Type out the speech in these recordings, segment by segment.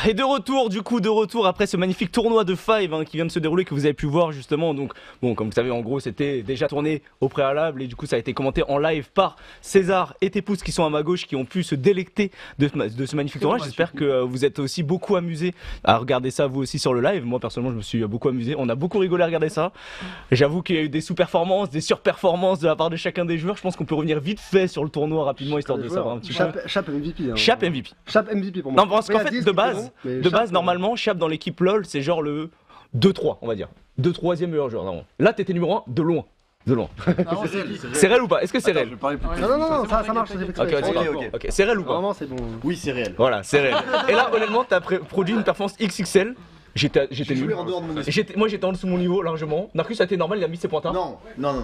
Et de retour après ce magnifique tournoi de Five qui vient de se dérouler, que vous avez pu voir justement. Donc bon, comme vous savez, en gros c'était déjà tourné au préalable et du coup ça a été commenté en live par César et tes pouces qui sont à ma gauche, qui ont pu se délecter de ce magnifique tournoi. J'espère que vous êtes aussi beaucoup amusés à regarder ça vous aussi sur le live. Moi personnellement je me suis beaucoup amusé, on a beaucoup rigolé à regarder ça. J'avoue qu'il y a eu des sous-performances, des sur-performances de la part de chacun des joueurs. Je pense qu'on peut revenir vite fait sur le tournoi rapidement histoire de savoir un petit peu. Chap MVP. Hein. Chap MVP. Chap MVP pour moi. Non, parce qu'en fait, de base, normalement, Chap dans l'équipe LoL, c'est genre le 2-3, on va dire. 2-3e meilleur joueur, normalement. Là, t'étais numéro 1 de loin. De loin. C'est réel ou pas? Est-ce que c'est réel? Non, ça marche. Ok, c'est réel ou pas? Vraiment, c'est bon. Oui, c'est réel. Voilà, c'est réel. Et là, honnêtement, t'as produit une performance XXL. J'étais nul. Moi j'étais en dessous de mon niveau largement. Narcus a été normal, il a mis ses pointards. Non.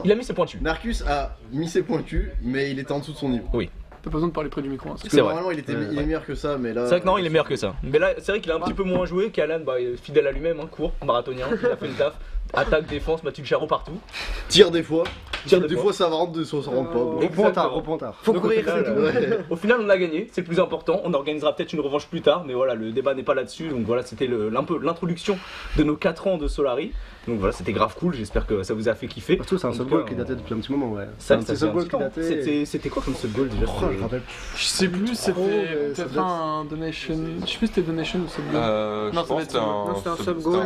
Il a mis ses pointus. Narcus a mis ses pointus, mais il était en dessous de son niveau. Oui. T'as pas besoin de parler près du micro. Hein, parce que normalement il est meilleur que ça, mais là. C'est vrai que non, il est meilleur que ça. Mais là, c'est vrai qu'il a un petit peu moins joué qu'Alan, fidèle à lui-même, court, marathonien, il a fait le taf. Attaque, défense, Mathieu Charo partout. Tire des fois. Des fois ça rentre, des fois ça rentre pas. Repointard. Faut courir, c'est tout. Au final, on a gagné, c'est le plus important. On organisera peut-être une revanche plus tard, mais voilà, le débat n'est pas là-dessus. Donc voilà, c'était un peu l'introduction de nos 4 ans de Solari. Donc voilà, c'était grave cool, j'espère que ça vous a fait kiffer. Surtout, c'est un sub goal qui datait depuis un petit moment, ouais. C'est un sub goal qui datait. C'était quoi comme sub goal déjà? Je rappelle. Je sais plus, c'était peut-être un donation. Je sais plus si c'était donation ou sub goal. Non, c'était un sub goal.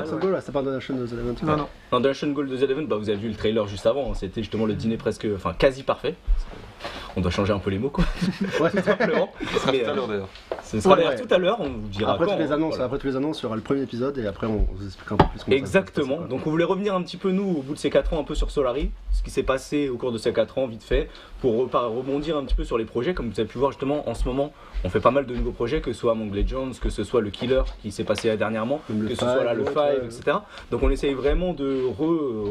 Sub goal, c'est pas un donation de The Event. Non. Un donation goal de The Event, vous avez vu le trailer juste avant, c'était justement le dîner quasi parfait. On doit changer un peu les mots quoi. Ouais, tout simplement. Ce sera tout à l'heure d'ailleurs. Ce sera d'ailleurs tout à l'heure, on vous dira après quand. Après tous les annonces, il y aura le premier épisode et après on vous expliquera un peu plus comment exactement. Donc on voulait revenir un petit peu nous au bout de ces 4 ans un peu sur Solari, ce qui s'est passé au cours de ces 4 ans vite fait, pour rebondir un petit peu sur les projets. Comme vous avez pu voir justement en ce moment, on fait pas mal de nouveaux projets, que ce soit Among Legends, que ce soit le Killer qui s'est passé dernièrement, que ce soit là le Five, etc. Donc on essaye vraiment de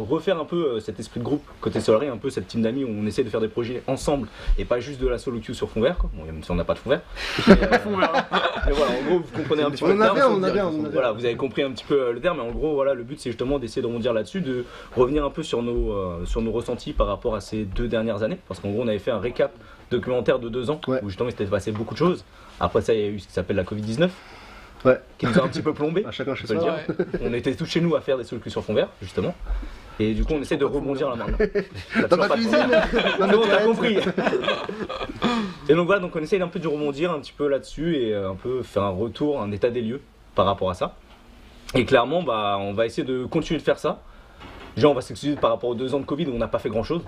refaire un peu cet esprit de groupe côté Solari, un peu cette team d'amis où on essaie de faire des projets ensemble et pas juste de la solo queue sur fond vert quoi. Bon, même si on n'a pas de fond vert. Mais voilà, en gros vous comprenez un petit peu le terme. Voilà, vous avez compris un petit peu le terme, mais en gros voilà, le but c'est justement d'essayer de rebondir là-dessus, de revenir un peu sur nos ressentis par rapport à ces 2 dernières années, parce qu'en gros on avait fait un récap documentaire de 2 ans où justement il s'était passé beaucoup de choses. Après ça il y a eu ce qui s'appelle la Covid-19 qui nous a un petit peu plombé. Chacun chez soi. On était tous chez nous à faire des solutions sur fond vert justement. Et du coup on essaie de rebondir la main. Dans ma cuisine. Non, t'as compris. Et donc voilà, donc on essaye un peu de rebondir un petit peu là-dessus et un peu faire un retour, un état des lieux par rapport à ça. Et clairement on va essayer de continuer de faire ça. Déjà on va s'excuser par rapport aux 2 ans de Covid où on n'a pas fait grand chose.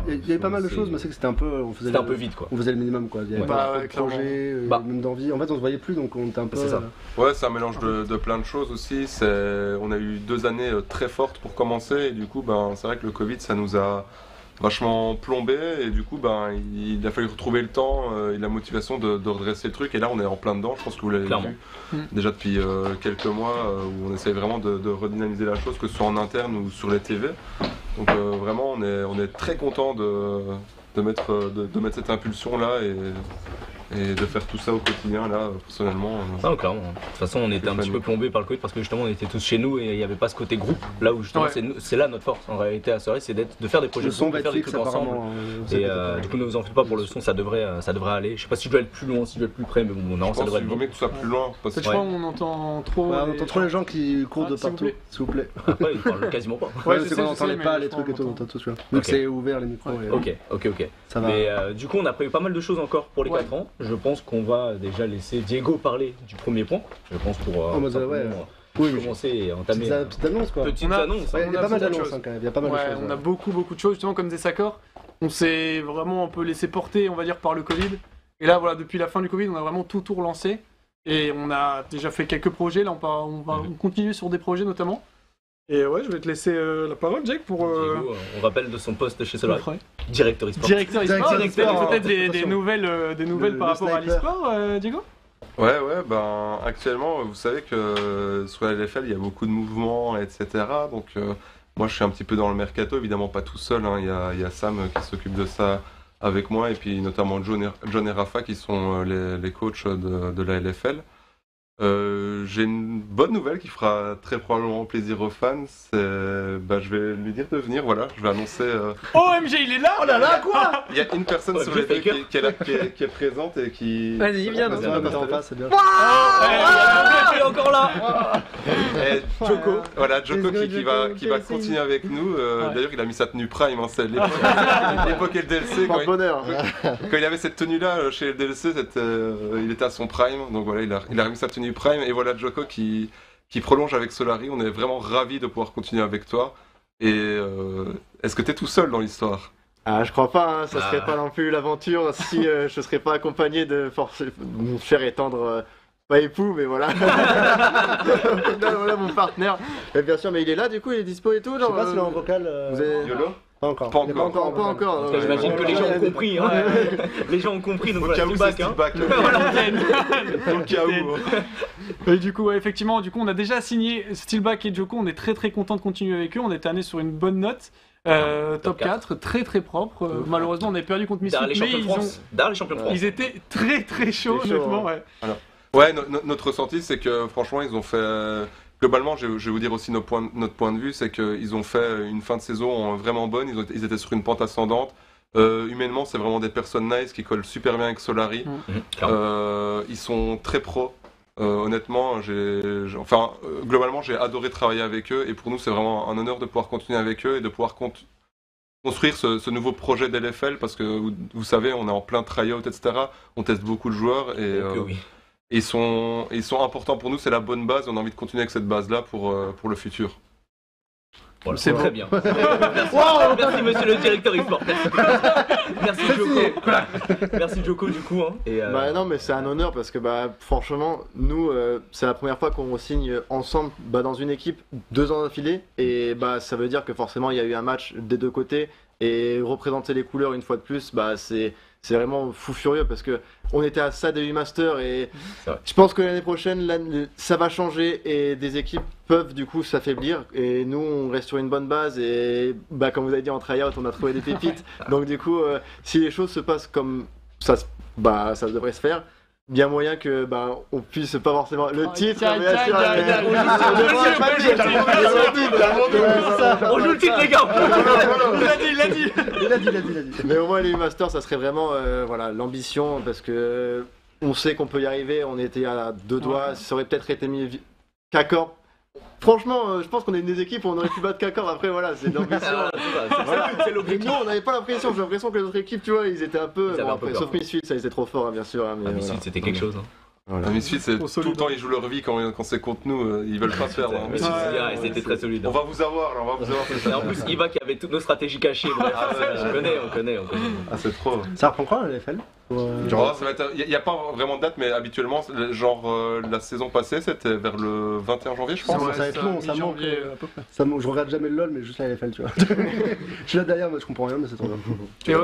Il y avait pas mal de choses, mais c'est que c'était un peu. C'était un peu vite quoi. On faisait le minimum quoi. Il y avait pas de projet, même d'envie. En fait on se voyait plus donc on était un peu. C'est ça. Ouais, c'est un mélange de plein de choses aussi. On a eu 2 années très fortes pour commencer et du coup c'est vrai que le Covid ça nous a vachement plombé et du coup il a fallu retrouver le temps et la motivation de redresser le truc et là on est en plein dedans, je pense que vous l'avez vu déjà depuis quelques mois où on essaye vraiment de redynamiser la chose, que ce soit en interne ou sur les TV. Donc vraiment on est très content de mettre cette impulsion là et de faire tout ça au quotidien là personnellement. Non, clairement. De toute façon on était un petit peu plombé par le Covid parce que justement on était tous chez nous et il n'y avait pas ce côté groupe là où justement c'est là notre force en réalité à Solari, c'est de faire des projets de son, de faire des trucs ensemble. Et du coup ne vous en faites pas pour le son, ça devrait aller. Je sais pas si je dois être plus loin, si je dois être plus près, mais bon non, ça devrait être bon. Que tu sois plus loin. Je crois qu'on entend trop. On entend trop les gens qui courent de partout, s'il vous plaît. Après ils parlent quasiment pas. Ouais, c'est qu'on n'entendait pas les trucs et tout, on entend tout celui-là. Donc c'est ouvert les micros. Ok. Mais du coup on a prévu pas mal de choses encore pour les 4 ans. Je pense qu'on va déjà laisser Diego parler du premier point, je pense, pour commencer et entamer petite annonce quoi. Petite annonce. Il y a pas mal d'annonces quand même, il y a pas mal de choses. On a beaucoup de choses, justement comme disait Sakor, on s'est vraiment un peu laissé porter, on va dire, par le Covid. Et là voilà, depuis la fin du Covid, on a vraiment tout relancé. Et on a déjà fait quelques projets, là on va continuer sur des projets notamment. Et ouais, je vais te laisser la parole, Jake, pour... Diego, on rappelle de son poste chez Solari. Directeur e-sport. Directeur e-sport, peut-être des nouvelles par rapport à l'e-sport, Diego ? Ouais, actuellement, vous savez que sur la LFL, il y a beaucoup de mouvements, etc. Donc moi, je suis un petit peu dans le mercato, évidemment pas tout seul, hein. Il y a Sam qui s'occupe de ça avec moi, et puis notamment John et Rafa qui sont les coachs de la LFL. J'ai une bonne nouvelle qui fera très probablement plaisir aux fans. Je vais lui dire de venir. Voilà, je vais annoncer. OMG, il est là. Oh là là, quoi. Il y a une personne sur les deux qui est présente et qui. Vas-y, viens. Vas-y, on va en face, c'est bien. Il est encore là. Joko. Voilà, Joko qui va continuer avec nous. D'ailleurs, il a mis sa tenue Prime. Hein, c'est l'époque LDLC. Bonheur. Quand il avait cette tenue-là chez LDLC, il était à son Prime. Donc voilà, il a remis sa tenue Prime. Et voilà, Joko qui prolonge avec Solari. On est vraiment ravis de pouvoir continuer avec toi. Et est-ce que tu es tout seul dans l'histoire? Ah, je crois pas, hein, ça serait pas non plus l'aventure si je serais pas accompagné de mon cher et tendre, pas époux, mais voilà. Voilà mon partenaire. Et bien sûr, mais il est là, du coup, il est dispo et tout. Je sais pas s'il est en vocal. Vous avez... YOLO? Pas encore. Pas encore. Pas encore. Parce que j'imagine que les gens ont compris. Hein. Les gens ont compris, donc voilà, Steelback, hein. Au cas où. Et du coup, ouais, effectivement, on a déjà signé Steelback et Joko. On est très très content de continuer avec eux. On était allé sur une bonne note. Top 4, très très propre. Malheureusement, on a perdu contre Misfits, mais derrière les champions de France. Ils étaient très très chauds, honnêtement. Ouais. Alors, notre ressenti, c'est que franchement, ils ont fait. Globalement, je vais vous dire aussi notre point de vue, c'est qu'ils ont fait une fin de saison vraiment bonne. Ils étaient sur une pente ascendante. Humainement, c'est vraiment des personnes nice qui collent super bien avec Solari. Ils sont très pros. Honnêtement, globalement, j'ai adoré travailler avec eux et pour nous, c'est vraiment un honneur de pouvoir continuer avec eux et de pouvoir construire ce nouveau projet d'LFL parce que vous savez, on est en plein tryout, etc. On teste beaucoup de joueurs et ils sont importants pour nous. C'est la bonne base. On a envie de continuer avec cette base-là pour le futur. Voilà, c'est très bien. Merci monsieur le directeur e-sport. Merci Joko. Merci Joko du coup. Hein. Et non mais c'est un honneur parce que franchement nous c'est la première fois qu'on signe ensemble dans une équipe 2 ans d'affilée et ça veut dire que forcément il y a eu un match des deux côtés et représenter les couleurs une fois de plus c'est vraiment fou furieux parce que on était à ça des 8 masters et je pense que l'année prochaine ça va changer et des équipes peuvent du coup s'affaiblir et nous on reste sur une bonne base et comme vous avez dit en tryout on a trouvé des pépites donc du coup si les choses se passent comme ça ça devrait se faire. Bien moyen que on puisse pas forcément le titre bien sûr on joue le titre les gars. Il a dit mais au moins les Masters ça serait vraiment l'ambition parce que on sait qu'on peut y arriver on était à 2 doigts ça aurait peut-être été mieux qu'Accord. Franchement, je pense qu'on est une des équipes où on aurait pu battre qu'Accord. Après, voilà, c'est l'ambition. C'est l'objectif. Nous, on n'avait pas l'impression. J'ai l'impression que les autres équipes, tu vois, ils étaient un peu. Sauf Misfits, ça, ils étaient trop forts, bien sûr. Misfits, c'était quelque chose. Voilà. Misfits, tout le temps, ils jouent leur vie quand c'est contre nous. Ils veulent pas se perdre. C'était très solide. On va vous avoir. Et en plus, Iva qui avait toutes nos stratégies cachées. On connaît. Ah, c'est trop. Ça reprend quand la LFL? Il n'y a pas vraiment de date, mais habituellement, la saison passée, c'était vers le 21 janvier, je pense. Ça va être long, ça manque. Je regarde jamais le LoL, mais juste la LFL, tu vois. Je suis là derrière, mais je comprends rien, mais c'est trop bien. Et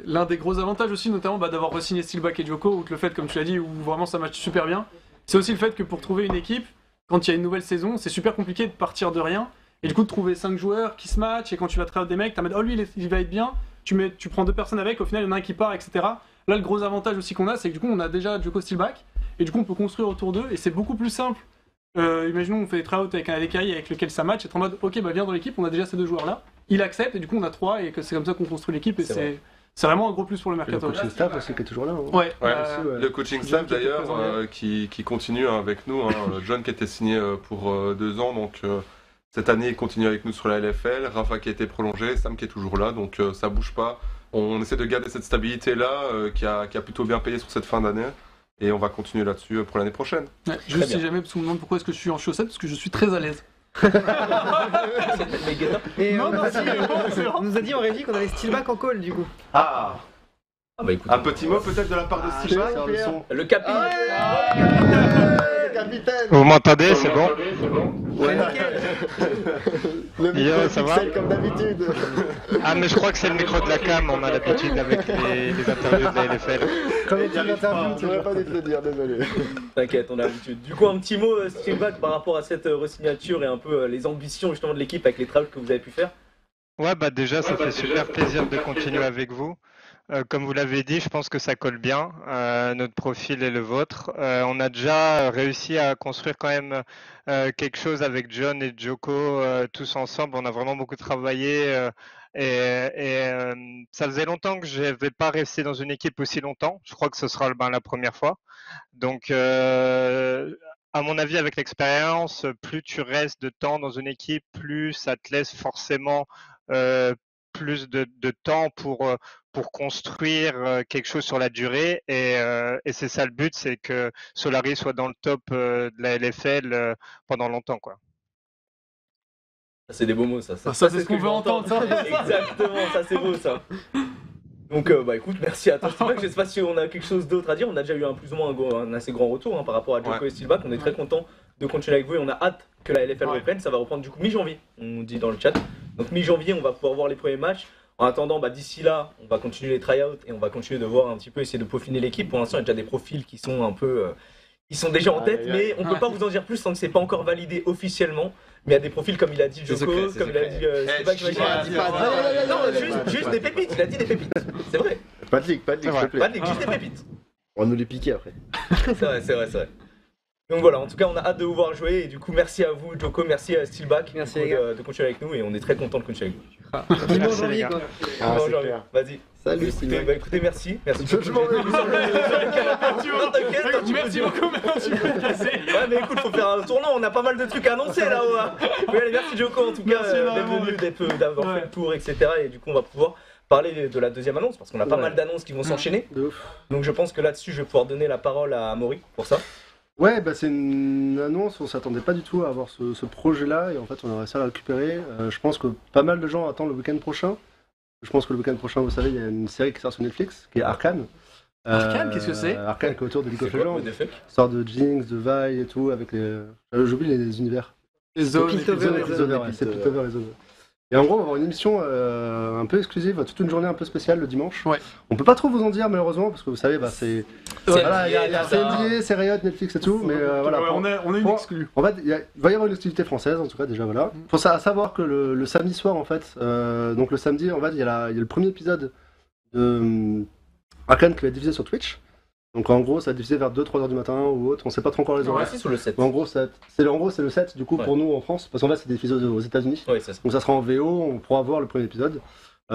l'un des gros avantages aussi, notamment d'avoir re-signé Steelback et Joko, ou que le fait, comme tu l'as dit, où vraiment ça match super bien, c'est aussi le fait que pour trouver une équipe, quand il y a une nouvelle saison, c'est super compliqué de partir de rien. Et du coup, de trouver 5 joueurs qui se matchent, et quand tu vas travailler des mecs, t'as lui il va être bien, tu prends 2 personnes avec, au final il y en a un qui part, etc. Là, le gros avantage aussi qu'on a, c'est que du coup, on a déjà Joko Steelback, et du coup, on peut construire autour d'eux, et c'est beaucoup plus simple. Imaginons, on fait des tryouts avec un ADKI avec lequel ça match, être en mode, ok, viens dans l'équipe, on a déjà ces 2 joueurs-là. Il accepte, et du coup, on a 3, et que c'est comme ça qu'on construit l'équipe, et c'est vraiment un gros plus pour le mercato. Le coaching staff aussi qui est toujours là. Ouais. Le coaching staff d'ailleurs qui continue avec nous. John qui était signé pour 2 ans, donc cette année il continue avec nous sur la LFL. Rafa qui a été prolongé, Sam qui est toujours là, donc ça bouge pas. On essaie de garder cette stabilité là qui a plutôt bien payé sur cette fin d'année. Et on va continuer là-dessus pour l'année prochaine. Ouais, juste si jamais, parce qu'on me demande pourquoi est-ce que je suis en chaussettes, parce que je suis très à l'aise. Et on nous a dit en régie qu'on avait Steelback en call du coup. Écoute, un petit mot peut-être de la part de Steelback. le capitaine. Vous m'entendez, c'est bon? Ouais. Le micro ça va comme d'habitude. Ah mais je crois que c'est le micro de la cam, on a l'habitude avec les interviews de la LFL. Comme une interview, tu n'aurais pas dû te le dire, désolé. T'inquiète, on a l'habitude. Du coup, un petit mot, Steelback, par rapport à cette re-signature et un peu les ambitions justement de l'équipe avec les travels que vous avez pu faire. Ouais, déjà ça fait super plaisir de continuer avec vous. Comme vous l'avez dit, je pense que ça colle bien, notre profil et le vôtre. On a déjà réussi à construire quand même quelque chose avec John et Joko tous ensemble. On a vraiment beaucoup travaillé ça faisait longtemps que je n'avais pas resté dans une équipe aussi longtemps. Je crois que ce sera la première fois. Donc, à mon avis, avec l'expérience, plus tu restes de temps dans une équipe, plus ça te laisse forcément plus de temps pour construire quelque chose sur la durée. Et c'est ça le but, c'est que Solari soit dans le top de la LFL pendant longtemps, quoi. C'est des beaux mots, ça. C'est ce qu'on veut entendre, ça. Exactement, ça c'est beau, ça. Donc, écoute, merci à toi, Steelback. Je sais pas si on a quelque chose d'autre à dire. On a déjà eu plus ou moins un assez grand retour par rapport à Joko et Steelback. On est très content de continuer avec vous et on a hâte que la LFL reprenne. Ça va reprendre du coup mi-janvier, on dit dans le chat. Donc, mi-janvier, on va pouvoir voir les premiers matchs. En attendant, d'ici là, on va continuer les tryouts et on va continuer de voir un petit peu, essayer de peaufiner l'équipe. Pour l'instant, il y a déjà des profils qui sont un peu. Ils sont déjà en tête, mais on peut pas vous en dire plus tant que c'est pas encore validé officiellement. Mais il y a des profils comme il a dit Joko, comme il a dit juste des pépites, il a dit des pépites. C'est vrai. Pas de ligue, s'il te plaît. Pas de ligue, juste des pépites. On va nous les piquer après. C'est vrai. Donc voilà, en tout cas, on a hâte de vous voir jouer et du coup, merci à vous, Joko, merci à Steelback de continuer avec nous et on est très content de continuer avec vous. Merci, les gars. Vas-y. Salut, Steelback. Écoutez, merci. Je m'en vais. Merci beaucoup, maintenant tu peux te casser. Ouais, mais écoute, faut faire un tournant, on a pas mal de trucs à annoncer là-haut. Oui, allez, merci Joko en tout cas d'être venu, d'avoir fait le tour, etc. Et du coup, on va pouvoir parler de la deuxième annonce parce qu'on a pas mal d'annonces qui vont s'enchaîner. Donc je pense que là-dessus, je vais pouvoir donner la parole à Amaury pour ça. Ouais, c'est une annonce, on s'attendait pas du tout à avoir ce projet-là et en fait on a réussi à le récupérer. Je pense que pas mal de gens attendent le week-end prochain. Je pense que le week-end prochain, vous savez, il y a une série qui sort sur Netflix qui est Arcane. Arcane, qu'est-ce que c'est ? Arcane qui est autour de League of Legends. Sort de Jinx, de Vi et tout, avec les. J'oublie les univers. Les zones, c'est Piltover et Zones. Et en gros, on va avoir une émission un peu exclusive, toute une journée un peu spéciale le dimanche. Ouais. On peut pas trop vous en dire malheureusement parce que vous savez, c'est. Voilà, il y a CND, c'est Riot, Netflix et tout, mais voilà. On a une exclue. En fait, il va y avoir une exclusivité française en tout cas déjà voilà. Faut savoir que le samedi soir en fait, donc le samedi en fait, il y a le premier épisode de Arcane qui va être diffusé sur Twitch. Donc en gros, ça va être diffusé vers 2-3 heures du matin ou autre, on sait pas trop encore les horaires. C'est sur le 7. En gros, c'est le 7 du coup pour nous en France, parce qu'en fait c'est diffusé aux États-Unis. Ouais, c'est ça. Donc ça sera en VO, on pourra voir le premier épisode.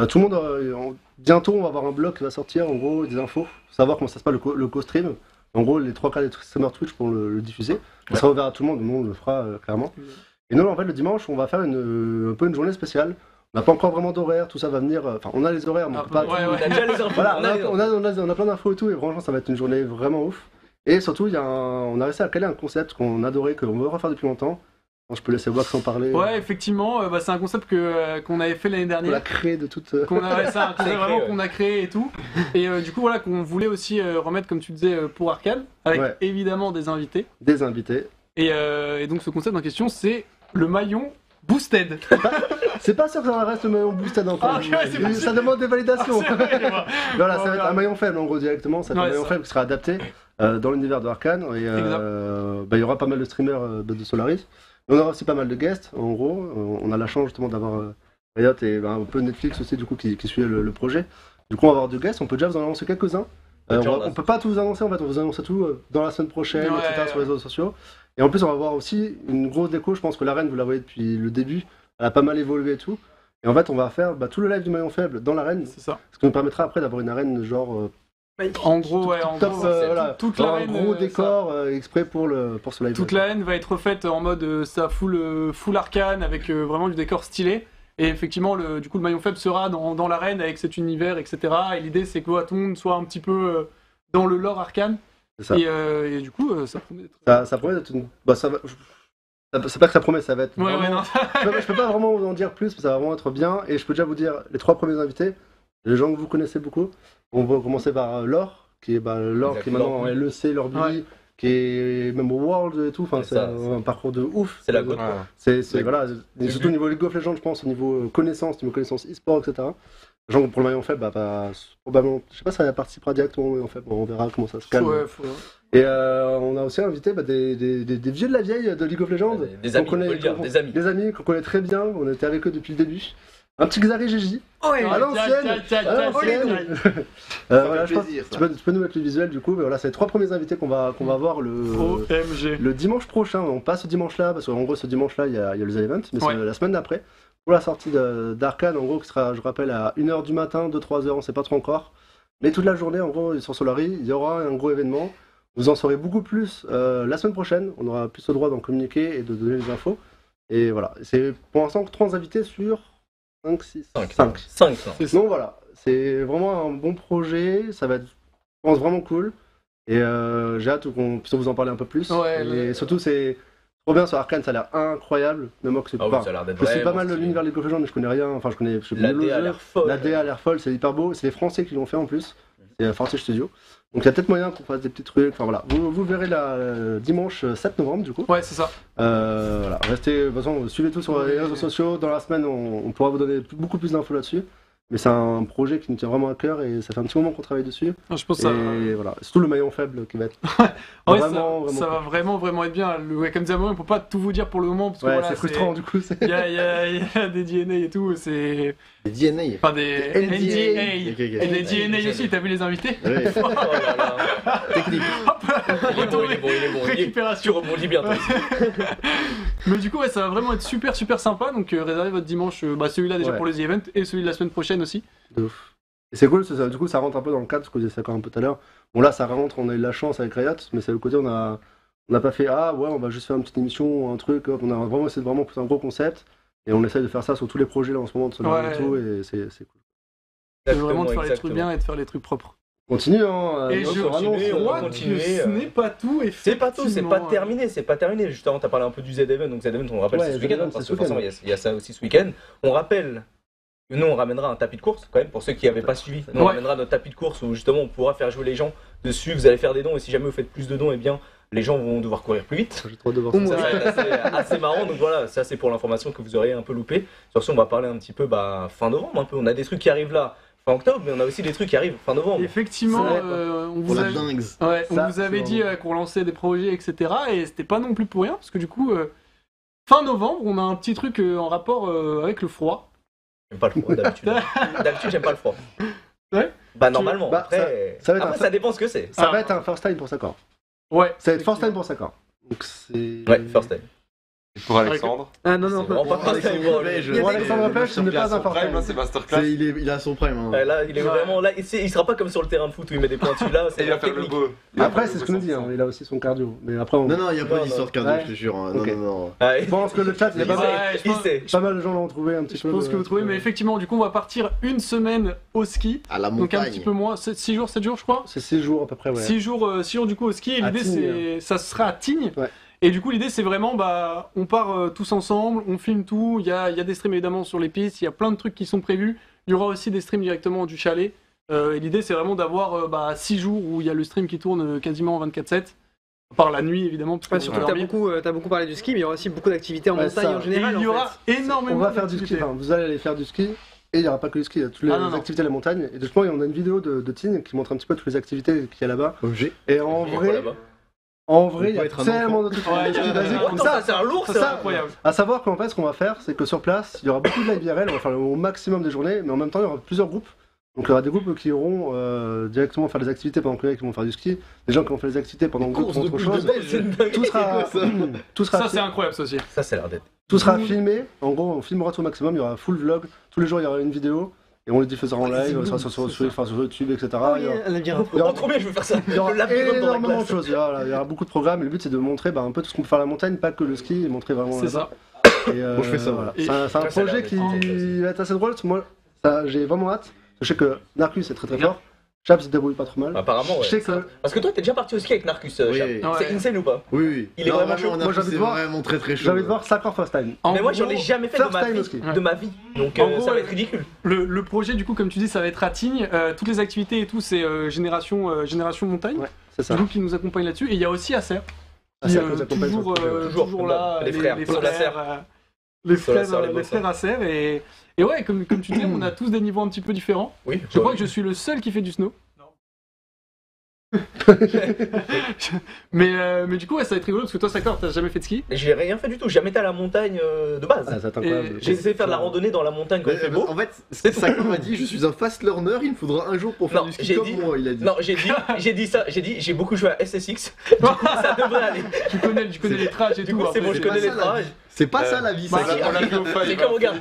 Tout le monde, bientôt on va avoir un blog qui va sortir, en gros, des infos, savoir comment ça se passe le co-stream. En gros, les 3 quarts des streamers Twitch pour le diffuser. Ça sera ouvert à tout le monde, nous on le fera clairement. Et nous en fait le dimanche, on va faire un peu une journée spéciale. On n'a pas encore vraiment d'horaire, tout ça va venir. Enfin, on a les horaires, mais on peut pas. On a déjà les infos. Voilà, on a plein d'infos et tout, et franchement, ça va être une journée vraiment ouf. Et surtout, on a réussi à caler un concept qu'on adorait, qu'on veut refaire depuis longtemps. Je peux laisser Wax en parler. Ouais, effectivement, c'est un concept qu'on avait fait l'année dernière. On l'a créé de toute. C'est un concept vraiment qu'on a créé et tout. Et du coup, voilà, qu'on voulait aussi remettre, comme tu disais, pour Arcane, avec évidemment des invités. Des invités. Et donc, ce concept en question, c'est le maillon boosted. C'est pas sûr que ça reste le maillon boosted encore. Ça demande des validations. Voilà, ça va être un maillon faible en gros directement. Ça va être un maillon faible qui sera adapté dans l'univers de Arcane. Et il y aura pas mal de streamers de Solaris. Mais on aura aussi pas mal de guests. En gros, on a la chance justement d'avoir Riot et un peu Netflix aussi du coup qui suit le projet. Du coup, on va avoir deux guests. On peut déjà vous en annoncer quelques-uns. On peut pas tout vous annoncer en fait. On vous annonce tout dans la semaine prochaine, etc. sur les réseaux sociaux. Et en plus, on va voir aussi une grosse déco. Je pense que l'arène, vous la voyez depuis le début, elle a pas mal évolué et tout. Et en fait, on va faire tout le live du maillon faible dans l'arène. C'est ça. Ce qui nous permettra après d'avoir une arène genre. En gros, toute l'arène. Un gros décor exprès pour ce live. Toute l'arène va être refaite en mode full Arcane avec vraiment du décor stylé. Et effectivement, du coup, le maillon faible sera dans l'arène avec cet univers, etc. Et l'idée, c'est que tout le monde soit un petit peu dans le lore Arcane. Ça. Et du coup, ça promet d'être. Ça promet d'être une. C'est pas que ça promet, ça va être. Non. Je peux pas vraiment vous en dire plus, mais ça va vraiment être bien. Et je peux déjà vous dire les 3 premiers invités, les gens que vous connaissez beaucoup. On va commencer par Laure, qui est Laure qui est maintenant en LEC, Lorbi, qui est même au World et tout. Enfin, c'est un parcours de ouf. C'est la goutte. Voilà, surtout au niveau League of Legends, je pense, au niveau connaissance e-sport, etc. Genre pour le maillon faible, probablement, je sais pas si ça participera directement au maillon faible, on verra comment ça se calme. Et on a aussi invité des vieux de la vieille de League of Legends. Des amis qu'on connaît très bien, on était avec eux depuis le début. Un petit Xari Gigi. Ouais, à l'ancienne. Voilà, je pense, tu peux nous mettre le visuel du coup. Mais voilà, c'est les 3 premiers invités qu'on va voir le dimanche prochain. On passe ce dimanche-là, parce qu'en gros, ce dimanche-là, il y a le The Event, mais c'est la semaine d'après. Pour la sortie d'Arcane, en gros, qui sera, je rappelle, à 1h du matin, 2-3h, on sait pas trop encore. Mais toute la journée, en gros, sur Solary, il y aura un gros événement. Vous en saurez beaucoup plus la semaine prochaine. On aura plus le droit d'en communiquer et de donner les infos. Et voilà, c'est pour l'instant 3 invités sur 5, 6, 5. Donc voilà, c'est vraiment un bon projet. Ça va être, je pense, vraiment cool. Et j'ai hâte qu'on puisse vous en parler un peu plus. Et surtout, c'est trop bien sur Arcane, ça a l'air incroyable. Même moi, que c'est pas. Je suis pas mal de l'univers League of Legends, mais je connais rien. Enfin, je connais la DA a l'air folle. La DA a l'air folle, c'est hyper beau. C'est les Français qui l'ont fait en plus. C'est Forge Studio. Donc il y a peut-être moyen qu'on fasse des petits trucs. Enfin voilà, vous verrez dimanche 7 novembre du coup. Ouais, c'est ça. Voilà, restez, de toute façon, suivez tout sur les réseaux sociaux. Dans la semaine, on pourra vous donner beaucoup plus d'infos là-dessus. Mais c'est un projet qui nous tient vraiment à cœur et ça fait un petit moment qu'on travaille dessus. Je pense ça. Et voilà, surtout le maillon faible qui va être vraiment, ça va vraiment être bien. Comme disait on peut pas tout vous dire pour le moment parce que c'est frustrant du coup. Il y a des DNA et tout, c'est des DNA. Enfin des NDA et des DNA aussi. T'as vu les invités? Oui. Oh là là. Technique. Il est bon. Récupération. Tu rebondis bien toi aussi. Mais du coup, ça va vraiment être super super-sympa. Donc réservez votre dimanche, celui-là déjà pour les events et celui de la semaine prochaine aussi. De ouf. Et c'est cool, du coup ça rentre un peu dans le cadre, ce que je disais encore un peu tout à l'heure. Bon là ça rentre, on a eu de la chance avec Riot, mais c'est le côté on n'a pas fait on va juste faire une petite émission, un truc, hop, on a vraiment essayé de vraiment pousser un gros concept et on essaye de faire ça sur tous les projets là en ce moment de Solary et tout et c'est cool. C'est vraiment de faire les trucs bien et de faire les trucs propres. Continue hein. Et je crois que ce n'est pas tout. C'est pas tout, c'est pas terminé, Justement, t'as parlé un peu du Z-Event, donc Z-Event, on rappelle, c'est ce week-end, parce que forcément, il y a ça aussi ce week-end. On rappelle que nous, on ramènera un tapis de course, quand même, pour ceux qui n'avaient pas suivi. Nous, on ramènera notre tapis de course où, justement, on pourra faire jouer les gens dessus. Vous allez faire des dons, et si jamais vous faites plus de dons, eh bien, les gens vont devoir courir plus vite. J'ai trop de voir ça. Ça va être assez marrant, donc voilà, ça c'est pour l'information que vous auriez un peu loupé. Sur ce, on va parler un petit peu fin novembre, un peu. On a des trucs qui arrivent là. Fin octobre, mais on a aussi des trucs qui arrivent fin novembre. Effectivement, on vous avait dit qu'on lançait des projets, etc. Et c'était pas non plus pour rien, parce que du coup, fin novembre, on a un petit truc en rapport avec le froid. J'aime pas le froid d'habitude. D'habitude, j'aime pas le froid. Ouais. Bah normalement. Après, ça dépend ce que c'est. Ça va être un first time pour Sakor. Ouais. Ça va être first time pour Sakor. Donc c'est. Ouais, first time. Pour Alexandre. Ah non. Pour Alexandre Plage, ce n'est pas un first time. C'est masterclass. Il a son prime. Là, il est vraiment là. Il sera pas comme sur le terrain de foot où il met des pointus là. Il va faire le beau. Après, c'est ce que nous dit. Il a aussi son cardio. Mais après, non, il n'y a pas d'histoire de cardio, je te jure. Non. Je pense que le chat, il y a pas mal de gens l'ont trouvé un petit peu. Je pense que vous trouvez, mais effectivement, du coup, on va partir une semaine au ski. À la montagne. Donc un petit peu moins. 6 jours, 7 jours, je crois. C'est 6 jours à peu près, ouais. 6 jours du coup au ski. Et l'idée, c'est ça sera à Tignes. Et du coup, l'idée, c'est vraiment, on part tous ensemble, on filme tout. Il y a des streams évidemment sur les pistes, il y a plein de trucs qui sont prévus. Il y aura aussi des streams directement du chalet. Et l'idée, c'est vraiment d'avoir 6 jours où il y a le stream qui tourne quasiment 24/7. À part la nuit, évidemment. Parce surtout, t'as beaucoup parlé du ski, mais il y aura aussi beaucoup d'activités en montagne en général. Et il y aura énormément d'activités. On va faire du ski, vous allez aller faire du ski. Et il n'y aura pas que le ski, il y a toutes les activités à la montagne. Et justement, on a une vidéo de Tignes qui montre un petit peu toutes les activités qu'il y a là-bas. Et en vrai, il y a tellement de trucs basiques comme ça. C'est un lourd, c'est incroyable. À savoir qu'en fait, ce qu'on va faire, c'est que sur place, il y aura beaucoup de live IRL, on va faire au maximum des journées, mais en même temps, il y aura plusieurs groupes. Donc il y aura des groupes qui iront directement faire des activités pendant que les mecs vont faire du ski, des gens qui vont faire des activités pendant que d'autres font autre chose. Tout sera ça c'est incroyable ça aussi. Ça c'est l'air d'être. Tout sera filmé, en gros on filmera tout au maximum, il y aura un full vlog, tous les jours il y aura une vidéo. Et on les diffusera en live, sur YouTube, etc. Trop bien, je veux faire ça. Il y aura énormément de choses, il y aura beaucoup de programmes, et le but c'est de montrer un peu tout ce qu'on peut faire à la montagne, pas que le ski, et montrer vraiment. C'est ça. Bon, je fais ça, voilà. C'est un projet qui va être assez drôle, moi j'ai vraiment hâte. Je sais que Narcus est très très fort. Chaps se débrouille pas trop mal. Apparemment, ouais. Je sais que... Parce que toi, t'es déjà parti au ski avec Narcus, Chap. C'est insane ou pas? Oui. Il est vraiment chaud. Moi, j'ai vraiment très chaud. J'ai envie de voir Sakor first time. Mais moi, j'en ai jamais fait de ma vie. Donc, ça va être ridicule. Le projet, du coup, comme tu dis, ça va être à Tignes. Toutes les activités et tout, c'est Génération Montagne. Ouais, c'est ça. Du coup, qui nous accompagne là-dessus. Et il y a aussi Acer. Toujours là. Les frères. Les frères Acer. Et ouais, comme tu dis, on a tous des niveaux un petit peu différents. Oui. Je crois que je suis le seul qui fait du snow. Non. mais du coup, ouais, ça va être rigolo parce que toi, Sakor, t'as jamais fait de ski? J'ai rien fait du tout, j'ai jamais été à la montagne de base. Ah, c'est incroyable. J'ai essayé de faire de la randonnée dans la montagne quand il fait beau. En fait, Sakor m'a dit je suis un fast learner, il me faudra un jour pour faire Non, du ski j'ai comme dit- moi, il a dit. Non, j'ai dit ça, j'ai beaucoup joué à SSX, du coup ça devrait aller. Tu connais les trages et Du tout. coup c'est après, bon, je connais les trages. C'est pas ça la vie, Bah, ça. si, on l'a fait au Five. c'est comme regarde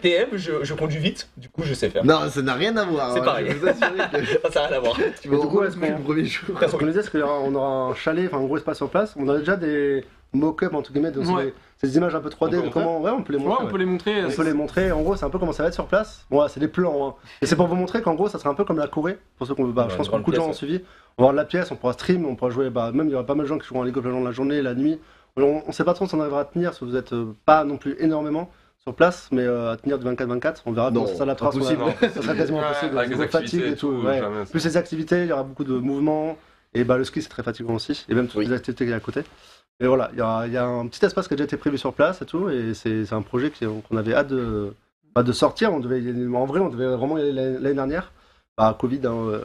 TM, je conduis vite, du coup je sais faire. Non, ça n'a rien à voir. C'est hein, pareil. Je peux vous assurer que Ça n'a rien à voir. tu vas Et du coup, au est-ce depuis qu'on- le premier jour. Ce qu'on disait, c'est qu'on aura un chalet, enfin un gros espace sur place. On a déjà des mock-up entre guillemets, donc Ouais. c'est des images un peu 3D On de peut comment. Ouais, on peut les Ouais, montrer. on peut les montrer. On peut les montrer, en gros c'est un peu comment ça va être sur place. Bon, c'est des plans, hein. Et c'est pour vous montrer qu'en gros ça sera un peu comme la Corée, pour ceux qu'on veut. Bah, Ouais, je pense une que beaucoup de gens grande ont suivi. On va avoir de la pièce, on pourra stream, on pourra jouer, bah, même il y aura pas mal de gens qui joueront en League of Legends la journée, la nuit. On sait pas trop si on arrivera à tenir, si vous êtes pas non plus énormément sur place, mais à tenir du 24-24, on verra Non, comment ça s'adaptera. impossible. Ça sera quasiment Ouais, impossible, Avec les niveau activités fatigue et et tout. tout, Ouais. jamais. Plus les activités, il y aura beaucoup de mouvements. Et bah, le ski, c'est très fatigant aussi. Et même toutes Oui. les activités qu'il y a à côté. Et voilà, il y a un petit espace qui a déjà été prévu sur place et tout. Et c'est un projet qu'on avait hâte de sortir. En vrai, on devait vraiment y aller l'année dernière. Bah, Covid, hein,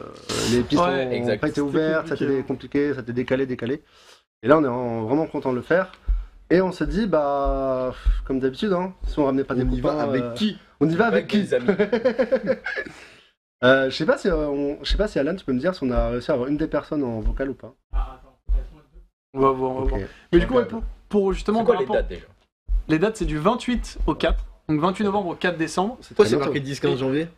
les pistes Ouais, n'ont exact. pas été C'était ouvertes, ça a compliqué, été compliqué, ça a été décalé. Et là, on est vraiment content de le faire. Et on s'est dit, bah, comme d'habitude, hein, si on ramenait pas des On y copains, va avec qui? on y va avec qui des amis. Je sais pas si Alan, tu peux me dire si on a réussi à avoir une des personnes en vocal ou pas. On va voir. Ok. Mais du coup, ouais, pour justement. C'est quoi par les rapport- dates déjà? Les dates, c'est du 28 au 4. Donc 28 novembre au 4 décembre. Pourquoi très c'est bientôt. marqué 10-15 janvier?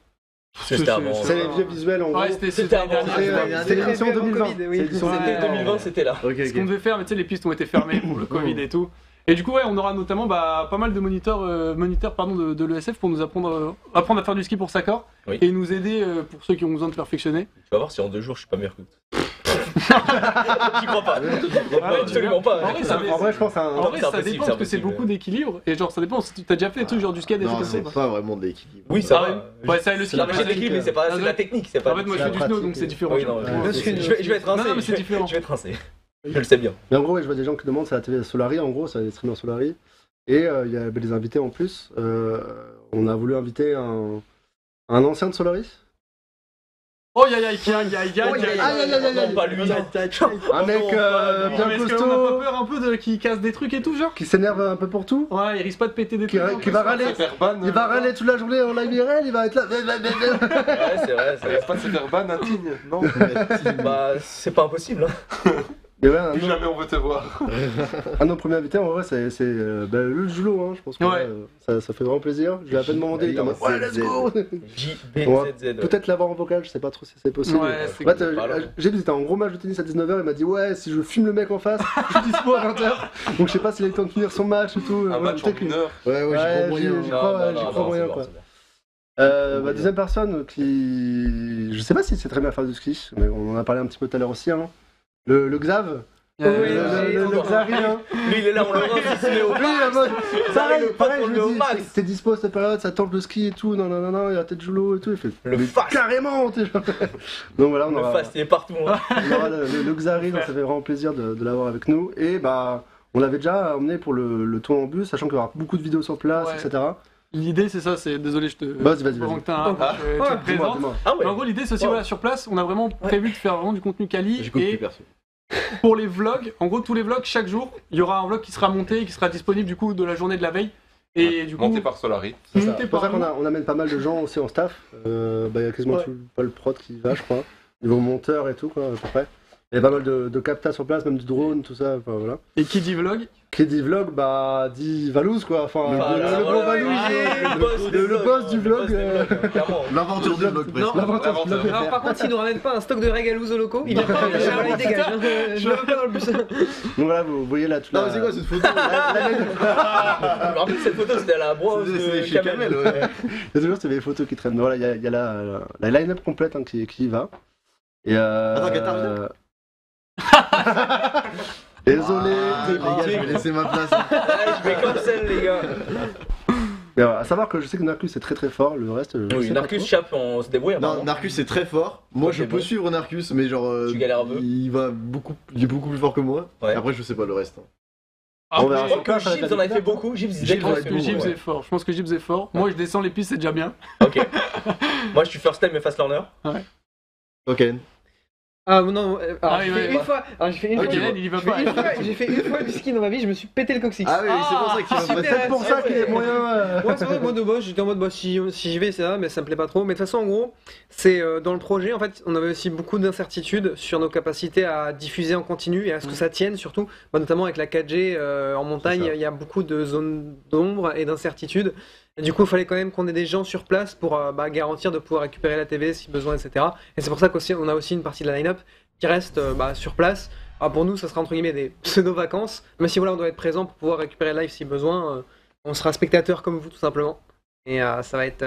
C'était avant. C'est les vieux visuels en gros. Ouais, c'était C'était l'année avant. dernière. C'était l'édition C'était avant 2020. Covid, oui. C'est l'édition Ouais. C'était 2020, c'était là. Ok, Ce qu'on ok. devait faire, mais tu sais, les pistes ont été fermées pour le Covid et tout. Et du coup, ouais, on aura notamment pas mal de moniteurs de l'ESF pour nous apprendre à faire du ski pour Sakor Oui. et nous aider pour ceux qui ont besoin de perfectionner. Tu vas voir si en 2 jours je suis pas meilleur que toi. J'y crois pas. Ouais, Absolument pas. En vrai, ça, En vrai, je pense à un. en vrai, c'est ça impossible, dépend c'est parce que c'est impossible. beaucoup d'équilibre et genre ça dépend. Si t'as déjà fait tout genre du skate des Non, trucs c'est comme ça. pas vraiment de l'équilibre. Oui, ça Ah va. ouais. Ouais, ça le ski. Non, mais j'ai de l'équilibre, mais c'est pas Ah, c'est de la technique, c'est En pas. fait, moi je c'est fais du la snow pratique. donc c'est différent. Oui, non, Ouais, je vais être rincé. Non, mais c'est différent. Je vais être rincé. Je le sais bien. Mais en gros, ouais, je vois des gens qui demandent, c'est la télé Solari, en gros, c'est les streamers Solari. Et il y a des invités en plus. On a voulu inviter un ancien de Solari. Oh aïe aïe aïe aïe aïe. Non, pas lui. Un mec non, bien Est-ce qu'on a pas costaud, peur un peu de qui casse des trucs et tout genre? qui s'énerve un peu pour tout. Ouais, il risque pas de péter des Qui, trucs. qui va râler. Se faire ban. Il va râler toute la journée en live IRL, il va être là. Ouais, c'est vrai. Ça risque pas de se faire ban, un Tigne. Non. Bah, c'est pas impossible. Mais ouais, Plus jamais on veut te voir. un de nos premiers invités, en vrai, c'est le Julo, hein, je pense que Ouais. ça fait vraiment plaisir. Je lui ai à peine demandé, il était en mode ouais, let's go. JBZZ. Peut-être l'avoir en vocal, je sais pas trop si c'est possible. Ouais, c'est Ouais, cool, pardon. j'ai dit, c'était un gros match de tennis à 19h, il m'a dit ouais, si je filme le mec en face, je suis dispo à 20h. Donc je sais pas s'il a eu le temps de finir son match et tout. Un match en peut-être que- 1 heure. Ouais, ouais, j'y Ouais, crois moyen. j'y crois moyen, quoi. Deuxième personne qui. Je sais pas si c'est très bien faire du ski, mais on en a parlé un petit peu tout à l'heure aussi. Hein. Le Xav. Oui, Le Xari, hein. Lui, il est là, on le rince, il se met au Oui, la mode. Pareil, le Pareil, patron je de lui dis, Max. t'es dispo à cette période, ça tente le ski et tout, non, il y a peut-être Julo et tout. Il fait Le mais fast. carrément, t'es genre. Donc voilà, on Le aura, fast, il est partout. Hein. on aura le Xari, donc ça fait vraiment plaisir de l'avoir avec nous. Et bah, on l'avait déjà emmené pour le tour en bus, sachant qu'il y aura beaucoup de vidéos sur place, Ouais. etc. L'idée c'est ça, c'est désolé, je te. Vas-y. Pendant que t'as un, tu te présentes. Dis-moi. Ah Mais ouais. en gros, l'idée c'est aussi, Wow. voilà, sur place, on a vraiment prévu de faire vraiment du contenu quali. J'écoute plus Et perso. pour les vlogs, en gros, tous les vlogs, chaque jour, il y aura un vlog qui sera monté, qui sera disponible du coup de la journée de la veille. Et du coup, Monté par Solari. monté C'est pour ça par qu'on amène pas mal de gens aussi en staff. Il y a quasiment Ouais. tout Paul Prod qui va, je crois. Niveau monteur et tout, quoi, à peu près. Il y a pas mal de captas sur place, même du drone, tout ça, enfin voilà. Et qui dit vlog? Qui dit vlog, bah dit Valouz, quoi. Enfin, le bon Valouz, le boss du vlog. Clairement. L'inventeur du vlog, presque. L'aventure du vlog. Alors par contre, s'il nous ramène pas un stock de régalouz au locaux, il vient pas, il dégage. Hein. Je le veux pas dans le bus. Donc voilà, vous voyez là toute Non, la... mais c'est quoi cette photo? En plus, cette photo, c'était à la brosse C'est de chez Kamel, ouais. Il y a toujours ces photos qui traînent. Voilà, il y a la line-up complète hein, qui y va. Et Attends, Qatar vient. Désolé. Les gars, je vais laisser ma place. Je vais cancel, les gars. Mais à savoir que je sais que Narcus est très très fort, le reste. je Oui, sais pas Narcus trop. Chap, on se débrouille. Non, apparemment. Narcus c'est très fort. Moi, je Ok, peux bon. suivre Narcus, mais genre. Tu galères un peu. Il est beaucoup plus fort que moi. Ouais. Après, je sais pas le reste. On verra. Je crois que Gibbs en avait fait beaucoup. Gibbs, il Gibbs, était ouais, Je pense que Gibbs est fort. Je pense que Gibbs est fort. Moi, je descends les pistes, c'est déjà bien. Ok. Moi, je suis first time et fast learner. Ok. Ah non, Ah, j'ai oui, fait ouais. une fois. Alors j'ai fait une Ok, fois. il y va pas. J'ai fait une fois du ski dans ma vie, je me suis pété le coccyx. Ah oui, c'est pour ça qu'il va super. passer. C'est pour ça qu'il est moyen. Ouais, c'est vrai, moi de base, j'étais en mode bah, si j'y vais, c'est ça, mais ça me plaît pas trop. Mais de toute façon, en gros, c'est dans le projet, en fait, on avait aussi beaucoup d'incertitudes sur nos capacités à diffuser en continu et à ce que ça tienne, surtout, bah, notamment avec la 4G en montagne, il y a beaucoup de zones d'ombre et d'incertitudes. Et du coup, il fallait quand même qu'on ait des gens sur place pour bah, garantir de pouvoir récupérer la TV si besoin, etc. Et c'est pour ça qu'on a aussi une partie de la line-up qui reste bah, sur place. Alors pour nous, ça sera entre guillemets des pseudo-vacances, mais si voilà, on doit être présent pour pouvoir récupérer live si besoin, on sera spectateur comme vous tout simplement. Et ça va être,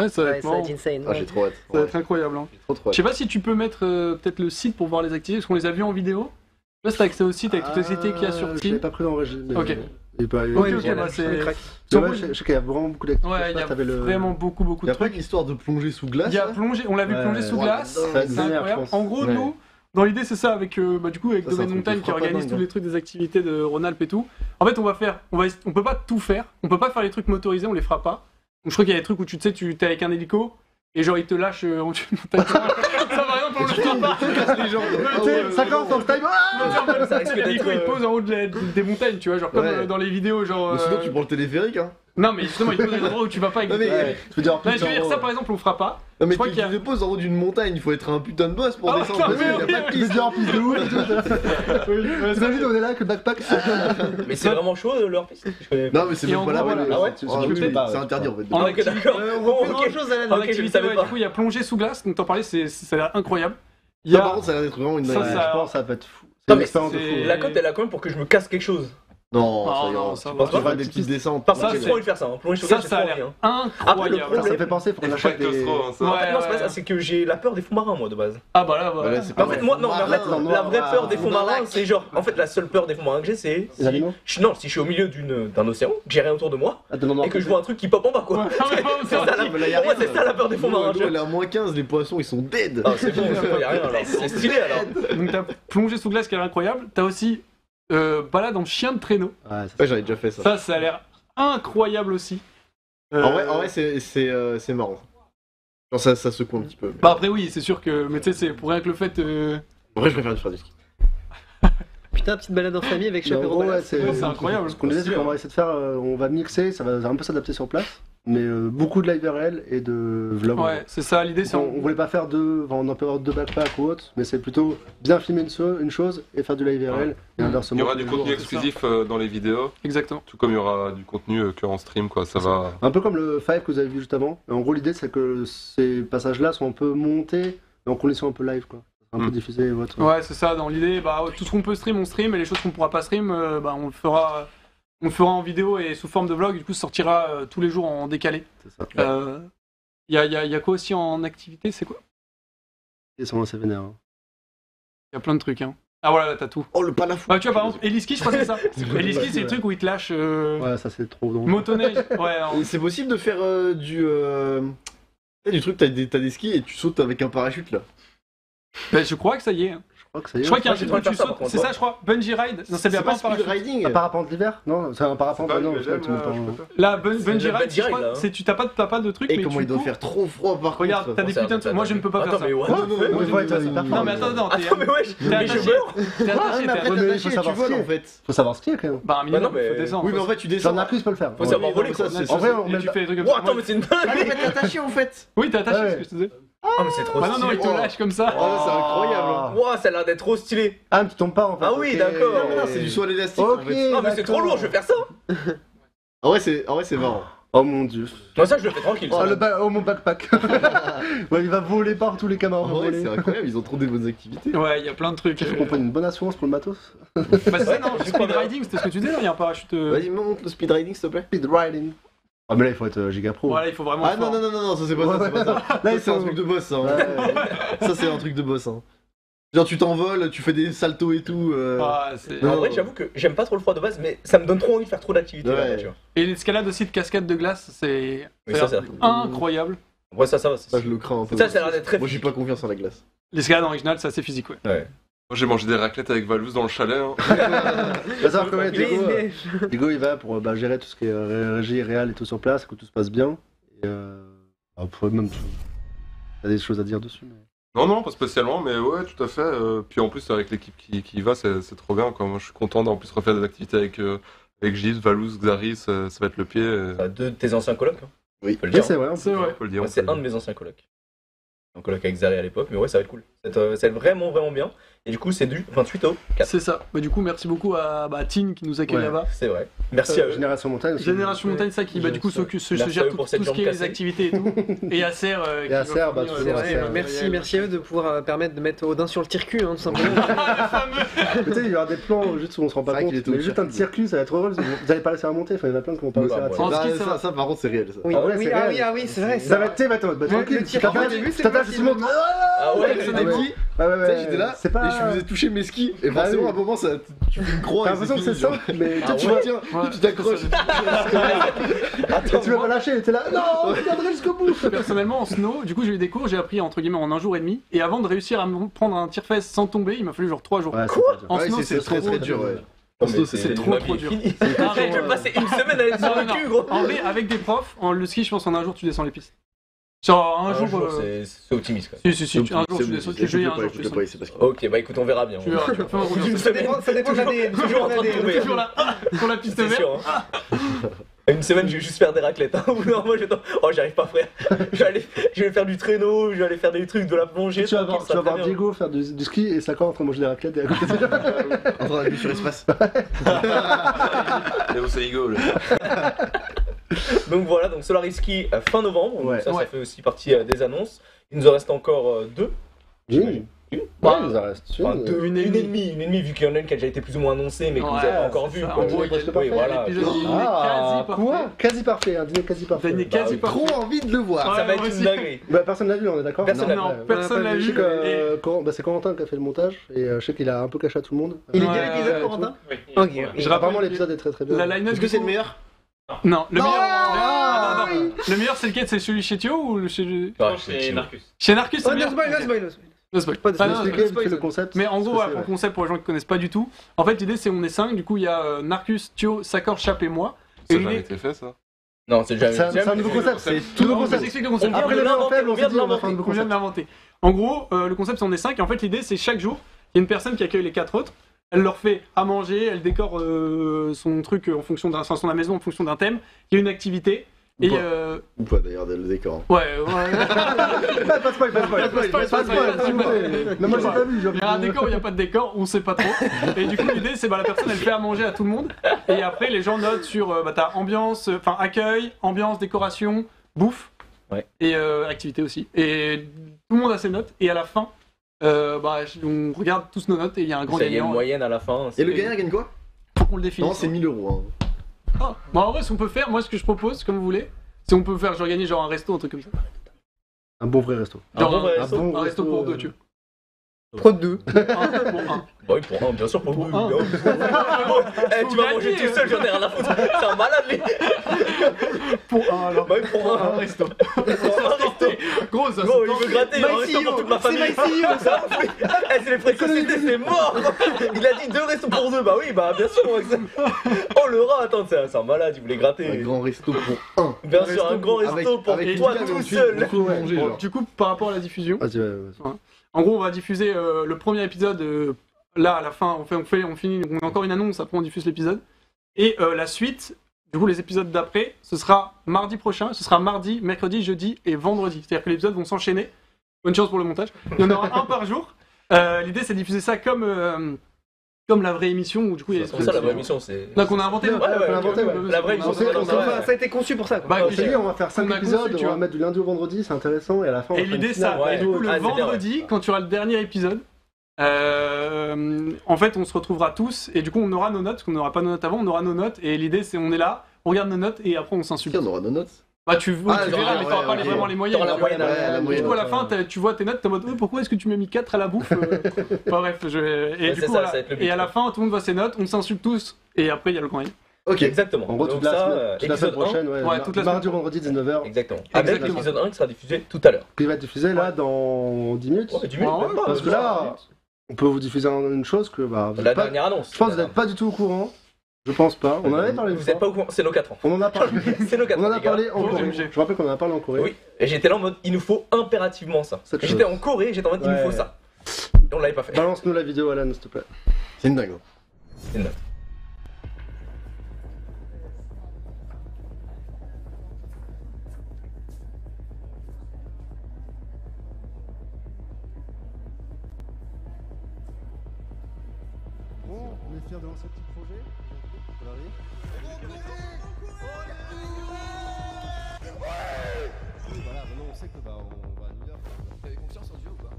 ça va être marrant. insane. Ah, j'ai trop hâte. Ça va être incroyable. Hein. Trop hât. Je sais pas si tu peux mettre peut-être le site pour voir les activités, parce qu'on les a vus en vidéo. Là, c'est accès au site avec toutes les activités qu'il y a sur Je l'ai Steam. pas pris en régie. Mais Ok. Il est pas. Ok, Ouais, ok, voilà, bah, c'est. Mais ouais, je sais qu'il y a vraiment beaucoup d'activités. Ouais, il y a T'avais le- vraiment beaucoup Il de y a pas trucs. une histoire de plonger sous glace Il y a là plongé, on l'a vu Ouais, plonger sous ouais, glace, ça va être c'est vénère, je incroyable. pense. En gros, Ouais. nous, dans l'idée, c'est ça, avec bah, du coup, avec Ça, c'est Domaine un truc Montagne qui qui fera pas organise dingue, tous hein. les trucs des activités de Rhône-Alpes et tout. En fait, on peut pas tout faire, on peut pas faire les trucs motorisés, on les fera pas. Donc, je crois qu'il y a des trucs où tu sais, tu es avec un hélico. Et genre, il te lâche en dessous de montagne. Ça, par exemple, on le fera pas. les gens. Tu sais, 50 dans le time. Ça risque L'hélico, il te pose en haut des montagnes, tu vois, genre comme Ouais. dans les vidéos, genre. Ou sinon tu prends le téléphérique hein. Non, mais justement, il te pose à des endroits où tu vas pas avec Non, mais- Tu veux dire, Non, je veux dire, ça par exemple, on fera pas. Non mais Je crois tu qu'il y a- te poses en haut d'une montagne, il faut être un putain de boss pour Ah, descendre. non, parce mais qu'il y a oui, pas de Tu veux piste. dire en piste de ouf et tout. T'imagines, on est là avec le backpack. Mais c'est vraiment chaud leur piste. Je connais pas. Non mais c'est Et même en pas la gros, peine. voilà. Ah ouais Tu Ah sais oui, pas, c'est ouais. interdit en fait. En Ok, activité, d'accord. On Bon, fait ok. grand chose à la Ok, je activité. savais ouais, pas. du coup, il y a plongé sous glace, donc t'en parlais, ça a l'air incroyable. Il y Ça a. par contre ça a l'air d'être vraiment une Ça, dingue. Ouais, ça- je pense que ça va être fou. Non, C'est une mais expérience de c'est- fou. La cote, elle a quand même pour que je me casse quelque chose. Non, Non, ça ira. non, ça Tu va. vas faire des petites descentes. Par Ça, contre, j'ai c'est- trop envie de faire ça. Hein. Plonger sous Ça, glace, j'ai ça a trop envie. l'air Hein. Après, le incroyable. problème- Ça me fait penser, faut qu'on Il faut achète être des. claustro, hein, ça. En fait, non, c'est Ouais, pas ça, c'est que j'ai la peur des fonds marins, moi, de base. Ah bah là, Bah là, c'est En pas fait, vrai. moi, non, mais en fait, Marin, la vraie noir, peur des fonds dans marins, lac. c'est genre, en fait, la seule peur des fonds marins que j'ai, c'est Les animaux non, si je suis au milieu d'un océan, que j'ai rien autour de moi, Ah, non, non, et que je vois un truc qui pop en bas, quoi. Ouais, mais bon, C'est ça, ça, la- mais là, y a pour moi, rien. c'est ça la peur des fonds marins. L'eau elle est à moins 15, les poissons ils sont dead. Ah, c'est bon, y a rien alors. C'est stylé alors. Donc t'as plongé sous glace qui a l'air incroyable. T'as aussi balade en chien de traîneau. Ouais, Ouais, j'en ai déjà fait ça. Ça a l'air incroyable aussi. En vrai, c'est marrant. Genre, ça secoue un petit peu. Bah après oui, c'est sûr que, mais tu sais, c'est pour rien que le fait. En vrai, je préfère faire du ski. Putain, petite balade en famille avec Mais en chapeau. gros, ouais, C'est incroyable. Ce qu'on disait, c'est qu'on va essayer de faire, on va mixer, ça va un peu s'adapter sur place, mais beaucoup de live RL et de vlog. Ouais, c'est ça l'idée. C'est On voulait pas faire on en peut avoir deux backpacks ou autre, mais c'est plutôt bien filmer une chose et faire du live RL et inversement. Il y aura tous du les contenu jours. exclusif dans les vidéos, Exactement. tout comme il y aura du contenu que en stream, quoi. Ça va. Un peu comme le 5 que vous avez vu juste avant. En gros, l'idée c'est que ces passages-là sont un peu montés en conditions un peu live, quoi. Un peu diffusés et autres. Ouais, c'est ça. Dans l'idée, bah tout ce qu'on peut stream, on stream, et les choses qu'on pourra pas stream, bah on le fera. On le fera en vidéo et sous forme de vlog. Du coup, ça sortira tous les jours en décalé. C'est ça. Il y a quoi aussi en activité? C'est quoi? Ils sont assez vénères. Hein. Il y a plein de trucs. Hein. Ah voilà, là, t'as tout. Oh le panafou. Bah tu vois par exemple, Eliski, je crois que c'est ça. Eliski, c'est le truc où il te lâche Ouais, ça c'est trop drôle. motoneige. Ouais, alors, Et c'est possible de faire du truc, t'as des skis et tu sautes avec un parachute là. bah, je crois que ça y est. Je crois que ça y est. Je crois qu'il y a un j'ai truc où trop envie tu de faire ça, sautes. par contre, C'est ça, je crois. Bungee ride. Non, c'est bien pas un speed parachute. riding. Un parapente d'hiver? Non, c'est un parapente. pas non, le je crois que tu LM, montes en- je peux pas. Là, bungee le ride, bungee je ride, crois, là. c'est t'as pas de truc, Et mais comment tu il doit cours. faire trop froid par Regarde, contre. t'as des ça, putains de ça, trucs. Moi, je ne peux pas faire Attends, ça. mais ouais. Non, mais il faut être hyper Non, mais attends, Attends, mais wesh, T'es mais attaché. je meurs. T'es Ouais, attaché, mais t'es après Ouais, mais t'es il attaché faut et tu savoir voles skier. en fait. Faut savoir skier quand même. Bah, un minimum, Bah non, mais- faut descendre. Oui, mais en fait tu descends. Jean Arcus peut le faire. Faut savoir voler, ça, quoi. c'est- En vrai, on et met tu le- fais des trucs comme Oh, ça. attends, mais c'est une Ah mais dinguerie. t'es attaché en fait. Oui, t'es attaché, Ouais. c'est ce que je te disais. Ah, mais c'est trop Bah non, non, il stylé. te lâche comme ça. Oh, c'est incroyable. hein. Ouah, ça a l'air d'être trop stylé. Ah, mais tu tombes pas en fait. Ah oui, ok. d'accord. Non, mais non, c'est du saut à l'élastique en Ok. fait. Non, mais c'est trop d'accord. lourd, je vais faire ça. En vrai c'est marrant. Oh mon dieu. Non, ça, je le fais tranquille. Oh, ça. mon backpack. Ouais, il va voler partout, les camarades. En vrai c'est incroyable, ils ont trop des bonnes activités. Ouais, il y a plein de trucs. Il faut qu'on prenne une bonne assurance pour le matos. Bah, c'est ça, non, je speed crois bien. riding, c'était ce que tu disais, non, il y a un parachute. Vas-y monte le speed riding s'il te plaît. Speed riding. Ah, mais là, il faut être giga pro. Voilà, il faut vraiment. Ah être non fort. non, ça c'est pas ça, c'est pas ça. Là, Ça ils c'est un sont. truc de boss ça. hein. Ouais. Ça c'est un truc de boss hein. Genre tu t'envoles, tu fais des saltos et tout. Ah, c'est- Non. En vrai, j'avoue que j'aime pas trop le froid de base, mais ça me donne trop envie de faire trop d'activités. Ouais. là-bas, tu vois. Et l'escalade aussi de cascade de glace, c'est Oui, ça, c'est incroyable. Ouais, ça va. Ça je le crains un peu. Ça, ça a l'air d'être très Moi j'ai pas confiance en la glace. L'escalade en original, c'est assez physique, ouais. Ouais. Moi j'ai mangé des raclettes avec Valouz dans le chalet. Hein. Faut savoir comment Il est- Diego, il va pour gérer tout ce qui est régie, réal et tout sur place, que tout se passe bien. Et après, même, t'as des choses à dire dessus. Mais... Non, pas spécialement, mais ouais, tout à fait. Puis en plus, avec l'équipe qui va, c'est trop bien, quoi. Moi, je suis content d'en plus refaire des activités avec Gilles, Valous, Xaris, ça va être le pied. Deux de tes anciens colocs, hein. Oui, Faut le dire. c'est vrai. C'est vrai. On peut le dire. Moi, c'est un de mes anciens colocs. Un coloc avec Xari à l'époque, mais ouais, ça va être cool. Ça va être vraiment bien. Et du coup, c'est du 28 au 4. C'est ça. Du coup, merci beaucoup à Tin qui nous accueille Ouais. là-bas. C'est vrai. Merci à eux. Génération Montagne aussi. Génération Montagne, ça qui du coup se Merci à gère eux tout pour ce cette qui est jambe les cassée. activités et tout. Et Acer qui va Acer, fournir, toujours C'est vrai, Acer. merci à eux de pouvoir permettre de mettre Odin sur le circuit, tout simplement. Tu sais, il y aura des plans juste où on se rend pas C'est vrai compte. qu'il est Mais au juste un circuit, ça va être heureux. Vous allez pas réussir à monter, il y en a plein qui vont pas réussir à tirer. En ski, Là, ça va. ça, par contre, c'est réel. Ça. Oui, Ah ouais, oui, c'est réel. c'est vrai. Ça va être, tu sais, attends, tranquille. le Tu tir- t'attaches, au début, c'est tu t'attaches, pas tu montes. Ah ouais, Avec son c'est ami, bon. tu Ouais, sais, j'étais là, c'est pas. et je faisais toucher mes skis, et Bah forcément, oui. à un moment, tu fais une croix. T'as et l'impression que c'est fini, simple, mais Ah toi, tu ouais. vois. Tiens, Ouais. tu t'accroches. Et tu vas pas lâcher, t'es là. Non, je viendrai jusqu'au bout. Personnellement, en snow, du coup, j'ai eu des cours, j'ai appris entre guillemets en 1 jour et demi. Et avant de réussir à me prendre un tir-fesse sans tomber, il m'a fallu genre 3 jours. Quoi En Ouais, snow, c'est très trop très dur, ouais. Non, mais c'est trop, ma trop vie est dur. finie. Arrête, Je vais passer une semaine à être sur Non, le non, cul, gros. En vrai, avec des profs, le ski, je pense en 1 jour, tu descends les pistes. Genre un jour. c'est optimiste quoi. Si, un jour, tu descends. Tu jeudi, un jour, tu descends. C'est parce que. Ok, bah écoute, on verra bien. Tu verras, tu vas faire un rouleur. Une semaine, Ça dépend de l'année. toujours en train de tomber. Toujours là, sur la piste C'est verte. sûr. Hein. Une semaine, je vais juste faire des raclettes. Hein. Ou non, moi, oh, j'arrive pas, frère. Je vais faire du traîneau, je vais aller faire des trucs, de la plongée. Tu vas voir, tranquille, ça va très bien. Diego faire du ski et Sakor en train de manger des raclettes et à côté de En train d'appuyer sur espace. Et au Seigo, là. Donc voilà, donc Solaris Ski fin novembre. Ouais. Donc ça Ouais. fait aussi partie des annonces. Il nous en reste encore 2. Une. Une. Ouais, il nous en reste Enfin, une. deux, une et demie, vu qu'il y en a une qui a déjà été plus ou moins annoncée, mais que vous Ouais, n'avez pas encore c'est vue. ça. quoi. En gros, il y a- Oui, voilà. l'épisode, il est Ah, quasi quoi parfait. Quasi parfait, un dîner quasi parfait. Dîner quasi oui. parfait. Trop envie de le voir. Ça va Ouais, être moi une aussi. dinguerie. Bah, personne l'a vu, on est d'accord Personne Non, l'a non, vu. personne l'a Je vu. sais que c'est Corentin qui a fait le montage et je sais qu'il a un peu caché à tout le monde. Il est Ouais, bien l'épisode, ouais, Corentin Oui. Ok. Je Apparemment rappelle l'épisode est très très bien. la line-up. Est-ce que c'est le meilleur? Non, le meilleur. Ah, non, non. Le meilleur, c'est lequel? C'est celui chez Thio ou le chez. Ah, C'est Marcus. Chez Narcus, c'est Oh, le no meilleur. spoil, no spoil, no spoil. No spoil. Pas de Ah, spoil. non, Expliquez spoil, vite fait le ça. concept. Mais en ce gros, que voilà, c'est, pour ouais. le concept, pour les gens qui connaissent pas du tout, en fait, l'idée c'est on est 5, du coup, il y a Narcus, Thio, Sakor, Chap et moi. Ça Et a jamais l'idée. été fait, ça. Non, c'est jamais. C'est un nouveau concept. C'est tout nouveau On concept. s'explique le On concept. vient Après de le maillon l'inventer, faible, on on vient s'est de dit on va faire un l'inventer. nouveau On vient de concept. l'inventer. En gros, le concept c'est on est 5 et en fait l'idée c'est chaque jour, il y a une personne qui accueille les 4 autres, elle leur fait à manger, elle décore son truc en fonction d'un, son la maison en fonction d'un thème, il y a une activité et Ou Ou pas d'ailleurs, le décor. ouais. Pas de spoil, pas de spoil. Pas de spoil, s'il vous plaît. Mais moi j'ai pas vu. Il y a un décor ou il n'y a pas de décor, on sait pas trop. Et du coup, l'idée, c'est la personne, elle fait à manger à tout le monde. Et après, les gens notent sur t'as ambiance, enfin accueil, ambiance, décoration, bouffe. Ouais. Et activité aussi. Et tout le monde a ses notes. Et à la fin, on regarde tous nos notes et il y a un grand Il y a une gagnant. moyenne à la fin. Et le gagnant gagne quoi? Faut qu'on le définisse. Non, c'est 1000 euros. Ah. Bon, en vrai, ce qu'on peut faire, moi, ce que je propose, comme vous voulez, c'est on peut faire genre gagner genre un resto, un truc comme ça. Un bon vrai resto. Genre bon vrai Un resto. bon un resto pour deux, tu Pro 2. vois. Un pour un. Bah oui, pour un, bien sûr, pour Pour deux. un. Eh, tu vas manger tout seul, j'en ai rien à foutre. C'est un malade, lui. Pour un, alors. Bah oui, pour un resto. Pour un resto. Gros, ça Gros, se il veut gratter un resto pour toute ma famille. Ça, eh, c'est les précocités, c'est mort. Il a dit 2 restos pour 2. Bah oui, bah bien sûr. Oh le rat, attends, c'est un malade, il voulait Un gratter. grand resto pour un. Bien sûr, un grand resto pour avec toi une tout cave seul. où tu peux manger, Bon, genre. du coup, par rapport à la diffusion, Vas-y, vas-y. en gros, on va diffuser le premier épisode. Là, à la fin, on finit, on a encore une annonce, après on diffuse l'épisode. Et la suite, du coup, les épisodes d'après, ce sera mardi prochain. Ce sera mardi, mercredi, jeudi et vendredi. C'est-à-dire que les épisodes vont s'enchaîner. Bonne chance pour le montage. Il y en aura un par jour. L'idée, c'est de diffuser ça comme la vraie émission où du coup il y a C'est ça la vraie émission, c'est. là qu'on a inventé. Ouais, ouais, on a inventé, ouais. La vraie émission, c'est On comme sait- ça. on ouais. Ça a été conçu pour ça, quoi. Bah, On s'est dit, on va faire 5 On a conçu, épisodes, tu on va vois. mettre du lundi au vendredi, c'est intéressant, et à la fin, on Et fera une l'idée, finale. ça. Ouais. Et du coup, le Ah, c'est bien, vendredi, quand tu auras le dernier épisode, en fait, on se retrouvera tous et du coup, on aura nos notes, parce qu'on n'aura pas nos notes avant, on aura nos notes. Et l'idée, c'est on est là, on regarde nos notes et après, on s'insulte. On aura nos notes. Bah, tu verras, mais t'auras pas ok. vraiment les moyennes. T'auras la tu vois. moyenne à Ouais, la la moyenne. Du coup, à la fin, tu vois tes notes, t'es en mode pourquoi est-ce que tu m'as mis 4 à la bouffe Enfin, bref, et Ouais, du c'est coup, ça, voilà. ça va être le but, Et à la quoi. fin, tout le monde voit ses notes, on s'insulte tous et après, il y a le grand gagnant. Ok. Exactement. En gros, Donc toute la ça, semaine épisode 1. prochaine, ouais, Ouais, toute la mardi semaine. au vendredi, 19h, Exactement. Avec Exactement. l'épisode 1 qui sera diffusé tout à l'heure. qui va être diffusé là dans 10 minutes. Ouais, 10 minutes, Ouais, même pas, Parce que là, on peut vous diffuser une chose que bah, vous La êtes pas- dernière annonce. je pense que vous n'êtes pas du tout au courant. Je pense pas. On en avait parlé une Vous fois. êtes pas au courant, c'est nos 4 ans. On en a parlé. C'est nos 4 On ans. en a les gars. parlé en Corée. Je rappelle qu'on en a parlé en Corée. Oui, et j'étais là en mode il nous faut impérativement ça. Cette J'étais chose. en Corée, j'étais en mode il nous Ouais. faut ça. Et on l'avait pas fait. Balance-nous la vidéo, Alan, s'il te plaît. C'est une dingue. C'est une note. Bon, on est fiers de lancer ce petit projet. Oui, voilà, maintenant on sait que on va à New York. T'avais confiance en Dieu ou pas?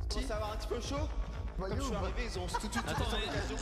Si, ça va avoir un petit peu chaud. Comme je suis arrivé, ils ont tout de suite l'occasion.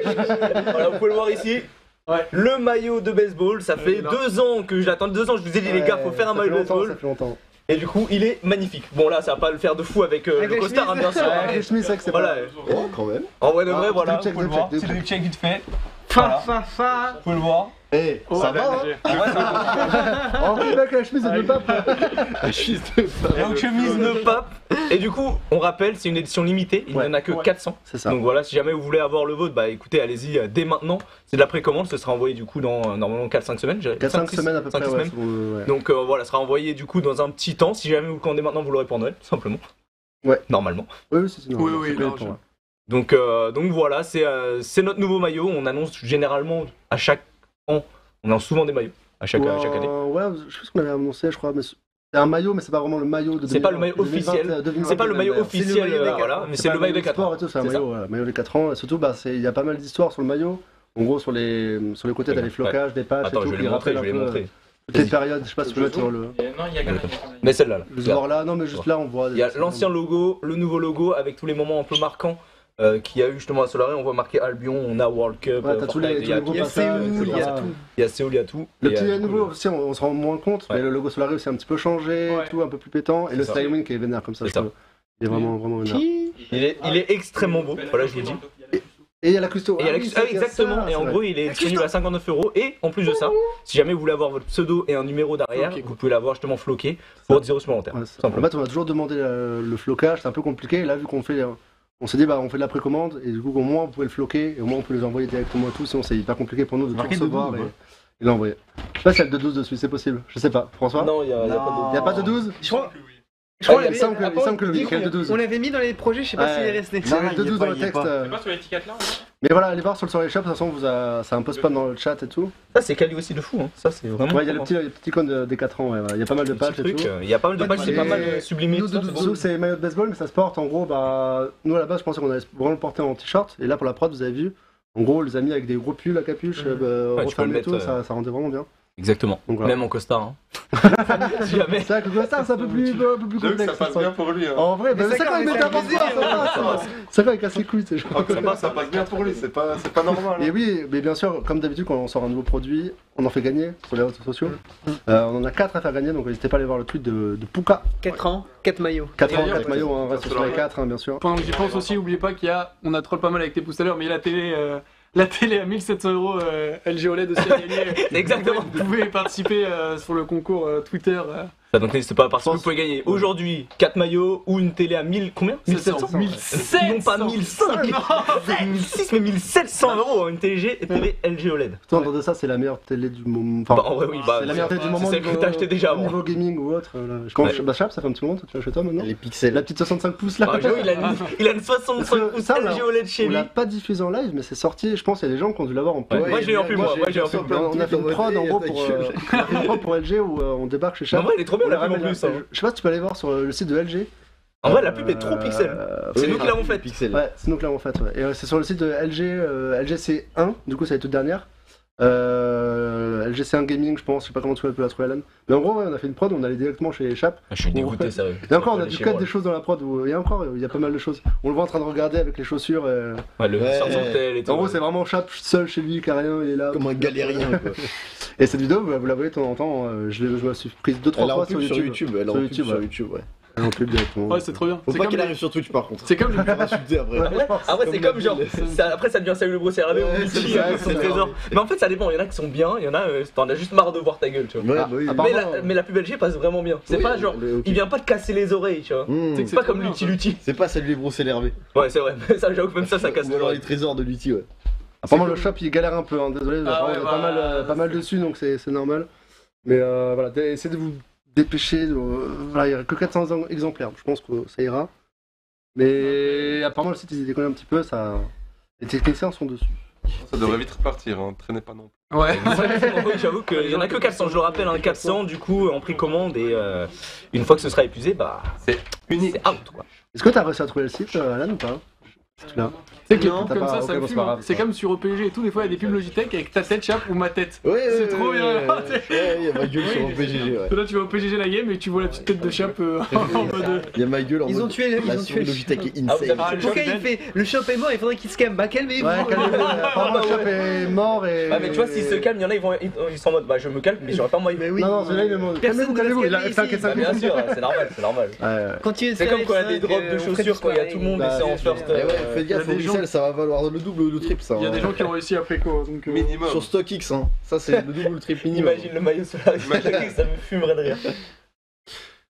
Voilà, vous pouvez le voir ici. Ouais. Le maillot de baseball, ça fait 2 ans que j'attends. 2 ans, je vous ai dit les gars, faut faire un maillot de baseball. Ça fait longtemps. Et du coup, il est magnifique. Bon là, ça va pas le faire de fou avec Avec le les costard, hein, bien sûr. Avec les chemises, c'est vrai que c'est Voilà. pas... Oh, quand même. En vrai de vrai, Ah, voilà. drip check, Vous pouvez le drip voir. check, C'est drip le drip check vite fait. Fa. Vous pouvez le voir. Eh, Oh, ça bah, va, j'ai- hein. En vrai, ça En vrai, mec, la chemise, elle veut pas. La chemise de va. Donc chemise de pape. Et du coup, on rappelle, c'est une édition limitée. Il n'y en a que 400. C'est ça. Donc voilà, si jamais vous voulez avoir le vôtre, bah écoutez, allez-y dès maintenant. C'est de la précommande, ce sera envoyé du coup dans normalement 4-5 semaines. 4-5 semaines à peu près, ouais. Ouais. Donc voilà, ce sera envoyé du coup dans un petit temps. Si jamais vous le commandez maintenant, vous l'aurez pour Noël, tout simplement. Ouais. Normalement. Oui, oui, c'est normal. Oui, C'est non, bien pour je- Donc voilà, c'est notre nouveau maillot. On annonce généralement à chaque an, on lance souvent des maillots à chaque année. Ouais, je pense qu'on avait annoncé, je crois, mais c'est un maillot, mais c'est pas vraiment le maillot de C'est pas le maillot 2020, officiel. 2020, C'est pas le maillot 2021. officiel, maillot des quatre voilà, ans. mais c'est le maillot des 4 ans. et tout, c'est un C'est ça. maillot, voilà, maillot des 4 ans. Et surtout, bah, il y a pas mal d'histoires sur le maillot. En gros, sur les côtés, t'as les flocages, des patchs Attends, et tout, je vais qui les montrer, rappellent je vais les un peu montrer. toutes les périodes. Je sais pas si tu peux mettre sur le. Non, il y a quelqu'un. Mais celle-là, là. Je vais voir là, non, mais juste là, on voit. Il y a l'ancien logo, le nouveau logo avec tous les moments un peu marquants qu'il y a eu justement à Solari. On voit marqué Albion, on a World Cup, Ouais, t'as tous les il y a gros tout. passages, Il y a etc. tout. Il y a Séoul, il y a tout. Le Et, petit du coup, nouveau aussi, on se rend moins compte, mais Ouais. le logo Solari aussi un petit peu changé, Ouais. tout un peu plus pétant, et le ça. styling qui est vénère comme ça, C'est je trouve. Il est vraiment vénère. il est extrêmement beau, voilà, je vous le dis. Et il y a la custo. Et il y a exactement, et en gros il est disponible à 59€. Et en plus de ça, si jamais vous voulez avoir votre pseudo et un numéro derrière, Floqué, quoi. vous pouvez l'avoir justement floqué pour 10€ supplémentaires. Ouais, tout c'est- en simplement. fait, on a toujours demandé le flocage, c'est un peu compliqué. Et là, vu qu'on fait, on s'est dit, bah, on fait de la précommande, et du coup, au moins, vous pouvez le floquer, et au moins, on peut les envoyer directement à tous. Sinon, c'est hyper compliqué pour nous de tout Marqué de recevoir 12, et l'envoyer. Je sais pas s'il y a le de 12 dessus, c'est possible. Je sais pas. François Non, il y a pas de. Il y a pas de 12 Je crois. Ah, qu'on il me l'avait- semble que- il après, semble que oui, on- qu'il y a le 12. On l'avait mis dans les projets, je sais pas Ouais. s'il est resté. Il y a le 2-12 dans le texte. C'est pas sur l'étiquette là? Mais voilà, allez voir sur le Sorry Shop, de toute façon, c'est un peu spam dans le chat et tout. Ça c'est quali aussi de fou, hein. Ça c'est vraiment. Ouais, il y a le petit icône des 4 ans, ouais, voilà. Il y a pas mal de Le petit patchs et truc, tout. il y a pas mal de patchs, c'est pas mal sublimé. Nous, tout ça, c'est beau. c'est maillot de baseball, mais ça se porte en gros. Bah, nous à la base, je pensais qu'on allait vraiment le porter en t-shirt. Et là, pour la prod, vous avez vu, en gros, les amis avec des gros pulls à capuche, Ouais, tu peux refermés le et tout, mettre, ça rendait vraiment bien. Exactement. Donc, voilà. Même en costard. Hein. Si jamais. C'est vrai que ça, c'est un peu plus J'avoue que complexe. ça passe bien pour lui. Hein. En vrai, bah, Mais c'est ça, quand quand il même, met ça un fait plaisir, c'est vrai, il casse les couilles, c'est Je crois que ça passe bien pour lui, c'est pas normal. Et oui, mais bien sûr, comme d'habitude, quand on sort un nouveau produit, on en fait gagner sur les réseaux sociaux. On en a 4 à faire gagner, donc n'hésitez pas à aller voir le tweet de Pouka. 4 ans, 4 maillots. 4 ans, D'ailleurs, 4 maillots, hein, reste sur les 4, bien sûr. Pendant que j'y pense aussi, oubliez pas qu'il y a, on a troll pas mal avec tes pouces tout à l'heure, mais il y a la télé à 1700€ LG OLED aussi à gagner. Exactement. Vous pouvez participer sur le concours Twitter. Ça, donc n'hésitez pas à participer, vous pouvez gagner aujourd'hui 4 maillots ou une télé à 1000, combien 1700. 1700. Non pas 1005, 1006 mais 1700€, hein, une télé LG OLED. Tout en dehors de ça, c'est la meilleure télé du moment. Enfin, Bah, en vrai oui, bah, c'est la meilleure télé du moment. c'est celle que niveau- t'as acheté déjà au avant. niveau gaming ou autre. Là. Bah, Chap, ça fait un petit moment que tu l'as chez toi maintenant. Les pixels. La petite 65 pouces là. Bah, Joe, il a une 65 pouces Ça, là, LG OLED chez On lui. l'a pas diffusé en live, mais c'est sorti. Je pense qu'il y a des gens qui ont dû l'avoir en Ouais, plus. moi j'ai eu en plus, moi j'ai eu en plus. On a fait une prod en gros pour LG où on débarque chez Mais Chap. en vrai, il est trop bien On la la pub en ramène plus. là. hein. Je sais pas si tu peux aller voir sur le site de LG. En vrai, la pub est trop pixel. C'est nous qui l'avons faite. Ouais, c'est nous qui l'avons faite. Ouais. Et c'est sur le site de LG, LGC1, du coup, ça va être toute dernière. LGC1 Gaming, je pense, je sais pas comment tu peux la trouver, Alan. Mais en gros, ouais, on a fait une prod, on allait directement chez Chap. Je suis dégoûté, sérieux. Et encore, on a dû cut des choses dans la prod où il y a pas mal de choses. On le voit en train de regarder avec les chaussures. Ouais, le sortel et tout. En gros, c'est vraiment Chap seul chez lui, carrément, il est là. Comme un galérien, quoi. Et cette vidéo, vous la voyez de temps en temps, je me suis prise 2-3 fois sur YouTube. Elle est en pub sur YouTube, ouais. Elle est en pub directement. Ouais, c'est trop bien. Faut pas qu'elle arrive sur Twitch par contre. C'est comme le. Insulter après. Après, c'est comme genre. Après, ça devient Salut le gros CRB ou Luigi, c'est le trésor. Mais en fait, ça dépend. Il y en a qui sont bien, il y en a, t'en as juste marre de voir ta gueule, tu vois. Ouais, bah oui. Mais la pub LG passe vraiment bien. C'est pas genre. Il vient pas te casser les oreilles, tu vois. C'est pas comme Lutti. C'est pas Salut les gros CRB. Ouais, c'est vrai. Ça, j'avoue que même ça casse les les trésors de Lutti, ouais. Apparemment, le shop il galère un peu, hein. Désolé, il y a pas mal dessus donc c'est normal. Mais voilà, essayez de vous dépêcher. Voilà, il n'y a que 400 exemplaires, je pense que ça ira. Mais apparemment, le site il déconne un petit peu, les techniciens sont dessus. Ça devrait vite repartir, hein. Traînez pas non plus. Ouais. J'avoue qu'il y en a que 400, je le rappelle, 400 du coup en précommande et une fois que ce sera épuisé, bah c'est out quoi. Est-ce que t'as réussi à trouver le site, Alan, ou pas? Là. C'est que comme ça me fume. C'est comme sur OPG et tout, des fois il y a des pubs Logitech avec ta tête, Chap, ou ma tête. C'est trop bien. Il y a ma gueule sur OPGG, ouais. Là tu vas OPGG la game et tu vois la petite tête de Chap en mode. Il y a ma gueule en mode. Ils ont tué Logitech est insane. Pourquoi il fait le Chap est mort, il faudrait qu'il se calme. Bah calmez-vous. Ouais, calmez-vous. Apparemment, le Chap est mort et. Ah, mais tu vois, s'ils se calment, il y en a, ils sont en mode bah je me calme, mais j'aurais pas moyen. Mais oui. Non, celui-là il est mort. Calmez-vous, il a fait un caisse. Bien sûr, c'est normal. C'est comme quand il y a des drops de chaussures, quand il y a tout le monde et c'est en first. Fais gaffe, au resell, ça va valoir le double ou le triple, ça. Il y a des gens qui ont réussi après quoi, donc minimum. Sur StockX, hein. Ça c'est le double ou le triple minimum. Imagine le maillot Solaris, ça me fumerait de rire.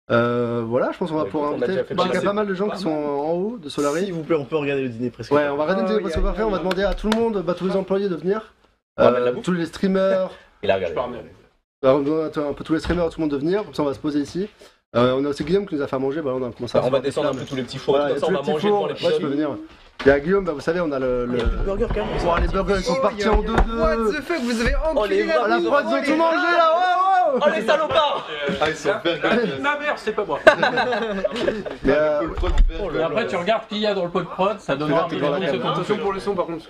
Voilà, je pense qu'on va pouvoir inviter. Il y a pas mal de gens qui sont en haut de Solari. S'il vous plaît, on peut regarder le dîner presque. Ouais, on va regarder le dîner presque parfait. On va demander à tout le monde, tous les employés de venir. Tous les streamers. Il a regardé. On demande un peu tous les streamers, tout le monde de venir. Comme ça, on va se poser ici. On a aussi Guillaume qui nous a fait à manger. On a commencé à. On va descendre un peu tous les petits fours. On va manger devant les petits fours. Il y a Guillaume, vous savez, on a le. Les burgers quand même. Les burgers ils sont partis en 2-2. What the fuck, vous avez enculé la prod, ils ont tout mangé là. Oh les salopards. Ah, ils sont Ma mère, c'est pas moi. Et après, tu regardes qui il y a dans le pot de prod, ça donne attention pour le son par contre.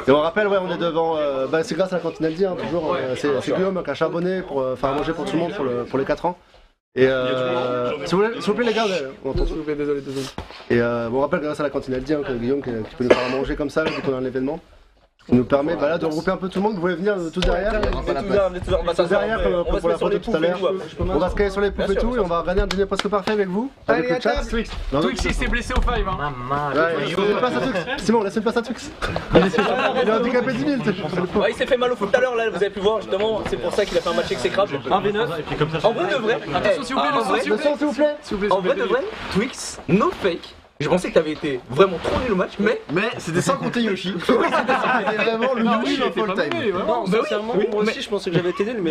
Et on rappelle, on est devant. C'est grâce à la cantine Aldi, toujours. C'est Guillaume qui a charbonné pour faire à manger pour tout le monde pour les 4 ans. Et s'il vous plaît les gars, on entend s'il vous plaît, désolé. Et on rappelle grâce à la cantine Aldi, que Guillaume qui peut nous faire manger comme ça dès qu'on a un événement. qui nous permet de regrouper un peu tout le monde. Vous pouvez venir tous derrière. On va derrière comme pour la photo tout à l'heure. On va se caler sur les poufs et tout et on va regarder un dîner presque parfait avec vous. Avec le chat. Twix il s'est blessé au 5 hein. Simon, laisse une place à Twix. Il est handicapé 10 000. Il s'est fait mal au foot tout à l'heure là, vous avez pu voir justement, c'est pour ça qu'il a fait un match exécrable. Un V9. En vrai de vrai. Attention s'il vous plaît, s'il vous plaît. En vrai de vrai, Twix, no fake. Je pensais que t'avais été vraiment trop nul au match, mais c'était sans compter Yoshi. C'était vraiment le Yoshi en full time. Non, sincèrement, moi aussi je pensais que j'avais été nul, mais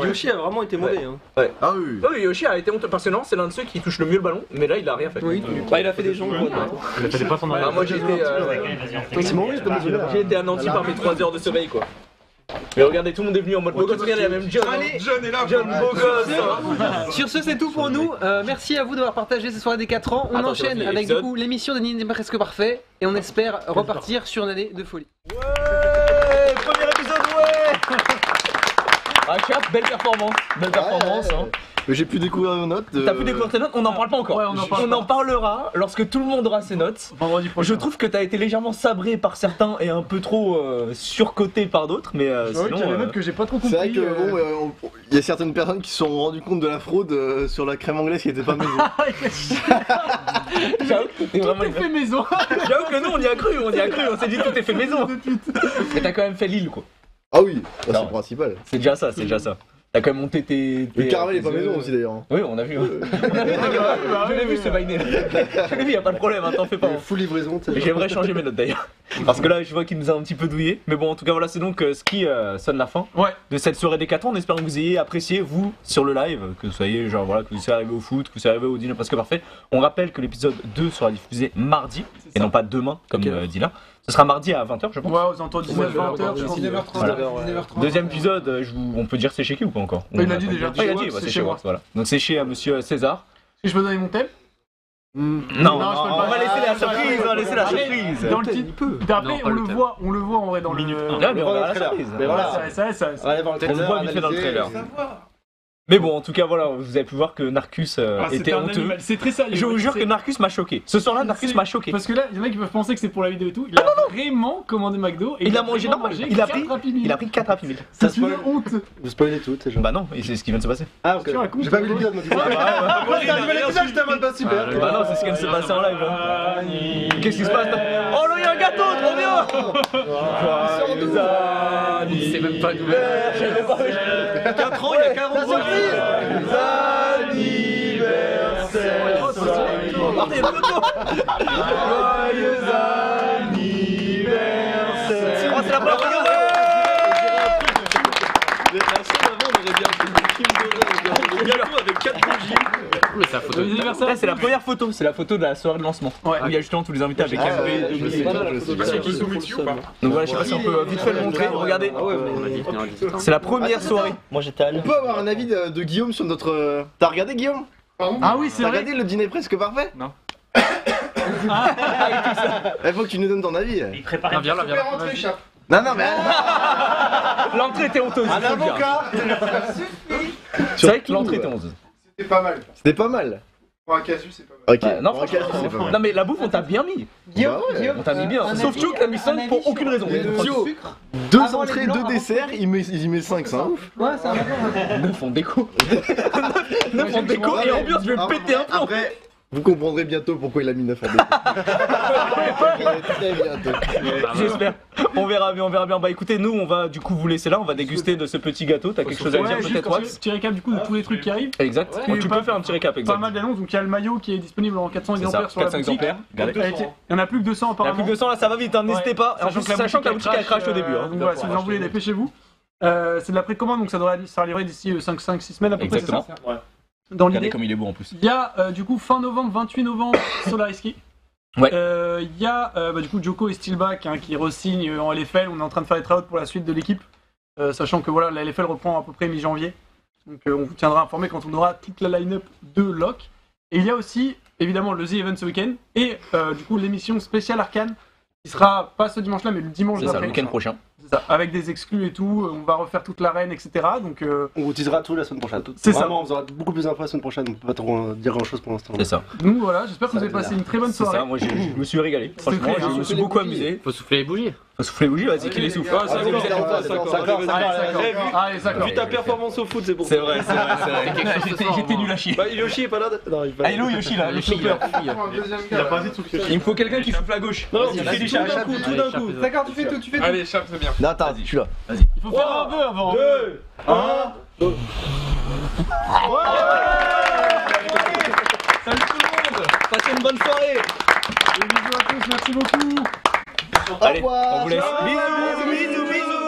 Yoshi a vraiment été mauvais. Ouais. Ah oui. Oui, Yoshi a été honteux parce que non, c'est l'un de ceux qui touche le mieux le ballon, mais là il a rien fait. Oui, il a fait des jambes. Il a fait pas son arrêt. Moi j'ai été anéanti par mes 3 heures de sommeil quoi. Mais regardez, tout le monde est venu en mode beau gosse, regardez, il y a même John. John est là. John beau gosse. Sur ce, c'est tout pour nous. Merci à vous d'avoir partagé cette soirée des 4 ans. On enchaîne avec du coup l'émission de Nini presque parfait et on espère repartir sur une année de folie. Ouais, premier épisode, ouais. Ah, Cap, belle performance, hein. Mais j'ai pu découvrir nos notes. T'as pu découvrir tes notes, on n'en parle pas encore. Ouais, on en parlera lorsque tout le monde aura ses notes. Vendredi prochain. Je trouve que t'as été légèrement sabré par certains et un peu trop surcoté par d'autres, mais sinon. Il y a des notes que j'ai pas trop compris. C'est vrai que bon, il y a certaines personnes qui se sont rendues compte de la fraude sur la crème anglaise qui était pas maison. J'avoue que t'es vraiment fait maison. J'avoue que nous on y a cru, on s'est dit tout est fait maison. Mais t'as quand même fait l'île quoi. Ah oui, c'est le principal. C'est déjà ça. T'as quand même monté tes. Le caramel est pas maison aussi d'ailleurs. Oui, on a vu. Je l'ai vu ce vainé là. Je l'ai vu, y'a pas de problème, t'en fais pas. Full livraison. J'aimerais changer mes notes d'ailleurs. Parce que là, je vois qu'il nous a un petit peu douillé. Mais bon, en tout cas, voilà, c'est donc ce qui sonne la fin de cette soirée des 4 ans. On espère que vous ayez apprécié, vous, sur le live. Que vous soyez, genre voilà, que vous soyez arrivé au foot, que vous soyez arrivé au dîner presque parfait. On rappelle que l'épisode 2 sera diffusé mardi et non pas demain, comme dit là. Ce sera mardi à 20h, je pense. Ouais, aux alentours de 19h30. 19h30. Deuxième épisode, on peut dire c'est chez qui ou pas encore? Il a dit déjà. Il a dit, c'est chez moi. Voilà. Donc c'est chez monsieur César. Est-ce que je peux donner mon thème? Non, on va laisser la surprise, on va laisser la surprise. Dans le titre, d'après, on le voit en vrai dans le. Là, mais on va la surprise. Mais voilà. Ça. Allez voir le On le voit vite fait dans le trailer. Mais bon, en tout cas, voilà, vous avez pu voir que Narcus était honteux. C'est très sérieux. Je vous jure que Narcus m'a choqué. Ce soir-là, Narcus m'a choqué. Parce que là, il y en a qui peuvent penser que c'est pour la vidéo et tout. Il a vraiment commandé McDo et Il a mangé normal. Il a pris 4 Happy Meal. C'est une honte. Vous spoilez tout, c'est genre. Bah non, c'est ce qui vient de se passer. Ah, ok. J'ai pas vu l'épisode, moi, du coup. Après, t'as vu l'épisode, j'étais en mode pas super. Bah non, c'est ce qui vient de se passer en live. Qu'est-ce qui se passe? Oh non, il y a un gâteau, trop bien! C'est même pas nouvelle. 4 ans, il y a 40 ans. Joyeux anniversaire. Oh, c'est la première fois. La scène avant, on aurait bien fait des films de gâteau avec 4 bougies. Mais c'est la photo Là, c'est la première photo, c'est la photo de la soirée de lancement. Ouais. Où il y a justement tous les invités avec MV. Je sais pas si qui sont dessus ou pas. Donc voilà, je sais pas si on peut vite fait le montrer. Regardez, c'est la première soirée. Moi j'étais à Lyon. On peut avoir un avis de Guillaume sur notre. T'as regardé Guillaume? Ah oui, c'est T'as vrai. regardé le dîner presque parfait? Non. Il faut que tu nous donnes ton avis. Il prépare. Viens là, viens là. Non, mais. L'entrée était honteuse. Un avocat. C'est vrai que l'entrée était honteuse. C'était pas mal. C'était pas mal. Pour un casu, c'est pas mal. Ok. Non, Pour un franchement, casu, c'est pas mal. non mais la bouffe on t'a bien mis. On t'a mis bien. Sauf Joe qui a mis 5 pour aucune raison. Thio, 2 entrées, 2 desserts, il met 5, c'est un ouf. Ouais, c'est un rapport. 9 en déco. 9 en déco et ambiance, je vais me péter un plomb. Après, vous comprendrez bientôt pourquoi il a mis 9 en déco. Très bientôt. J'espère. On verra bien. Bah écoutez, nous on va du coup vous laisser là, on va déguster de ce petit gâteau. T'as quelque chose à dire peut-être, Wax? Petit récap du coup de tous les trucs qui arrivent. Exact. Tu peux faire un petit récap, Pas exact. mal d'annonces, donc il y a le maillot qui est disponible en 400 C'est ça, exemplaires sur la 400 boutique. exemplaires. Regardez. Il y en a plus que 200 Il y a apparemment. plus que 200 là, ça va vite, hein, n'hésitez pas. En plus, sachant que la boutique a crash au début. Donc voilà, si vous en voulez, dépêchez-vous. C'est de la précommande, donc ça sera livré d'ici 5-6 semaines à peu près. Exactement. C'est ça dans Regardez l'idée. comme il est beau en plus. Il y a du coup fin novembre, 28 novembre, Solariski. Ouais. Il y a du coup Joko et Steelback qui re-signent en LFL. On est en train de faire les tryouts pour la suite de l'équipe, sachant que voilà, la LFL reprend à peu près mi-janvier. Donc on vous tiendra informé quand on aura toute la line-up de LOC. Et il y a aussi évidemment le The Event ce week-end et du coup l'émission spéciale Arcane qui sera pas ce dimanche-là mais le dimanche C'est ça, d'après. le week-end prochain. C'est ça, avec des exclus et tout. On va refaire toute l'arène, etc. Donc On vous teasera tout la semaine prochaine. C'est ça. Vraiment, on vous aura beaucoup plus d'infos la semaine prochaine. On peut pas trop dire grand chose pour l'instant. C'est ça. nous voilà, j'espère que vous avez passé une très bonne C'est soirée. ça, moi je me suis régalé. Franchement, très bien. je me suis beaucoup amusé. Faut souffler les bougies. Faut souffler les bougies, vas-y, qu'il les souffle. Allez, ça Vu ta performance au foot, c'est pour ça. C'est vrai. J'étais nul à chier. Bah, Yoshi est pas là. Non, il Ah, il est où Yoshi là, le chauffeur? Il a pas dit tout ce que Il me faut quelqu'un qui souffle à gauche. Non, il fait des chats tout d'un coup. D'accord, tu fais tout, Allez, échappe, c'est bien. Non, attends, je suis là. Il faut faire un peu avant. 2, 1. Salut tout le monde. Passez une bonne soirée. Et bisous à tous, merci beaucoup. Allez, on vous laisse. Bisous.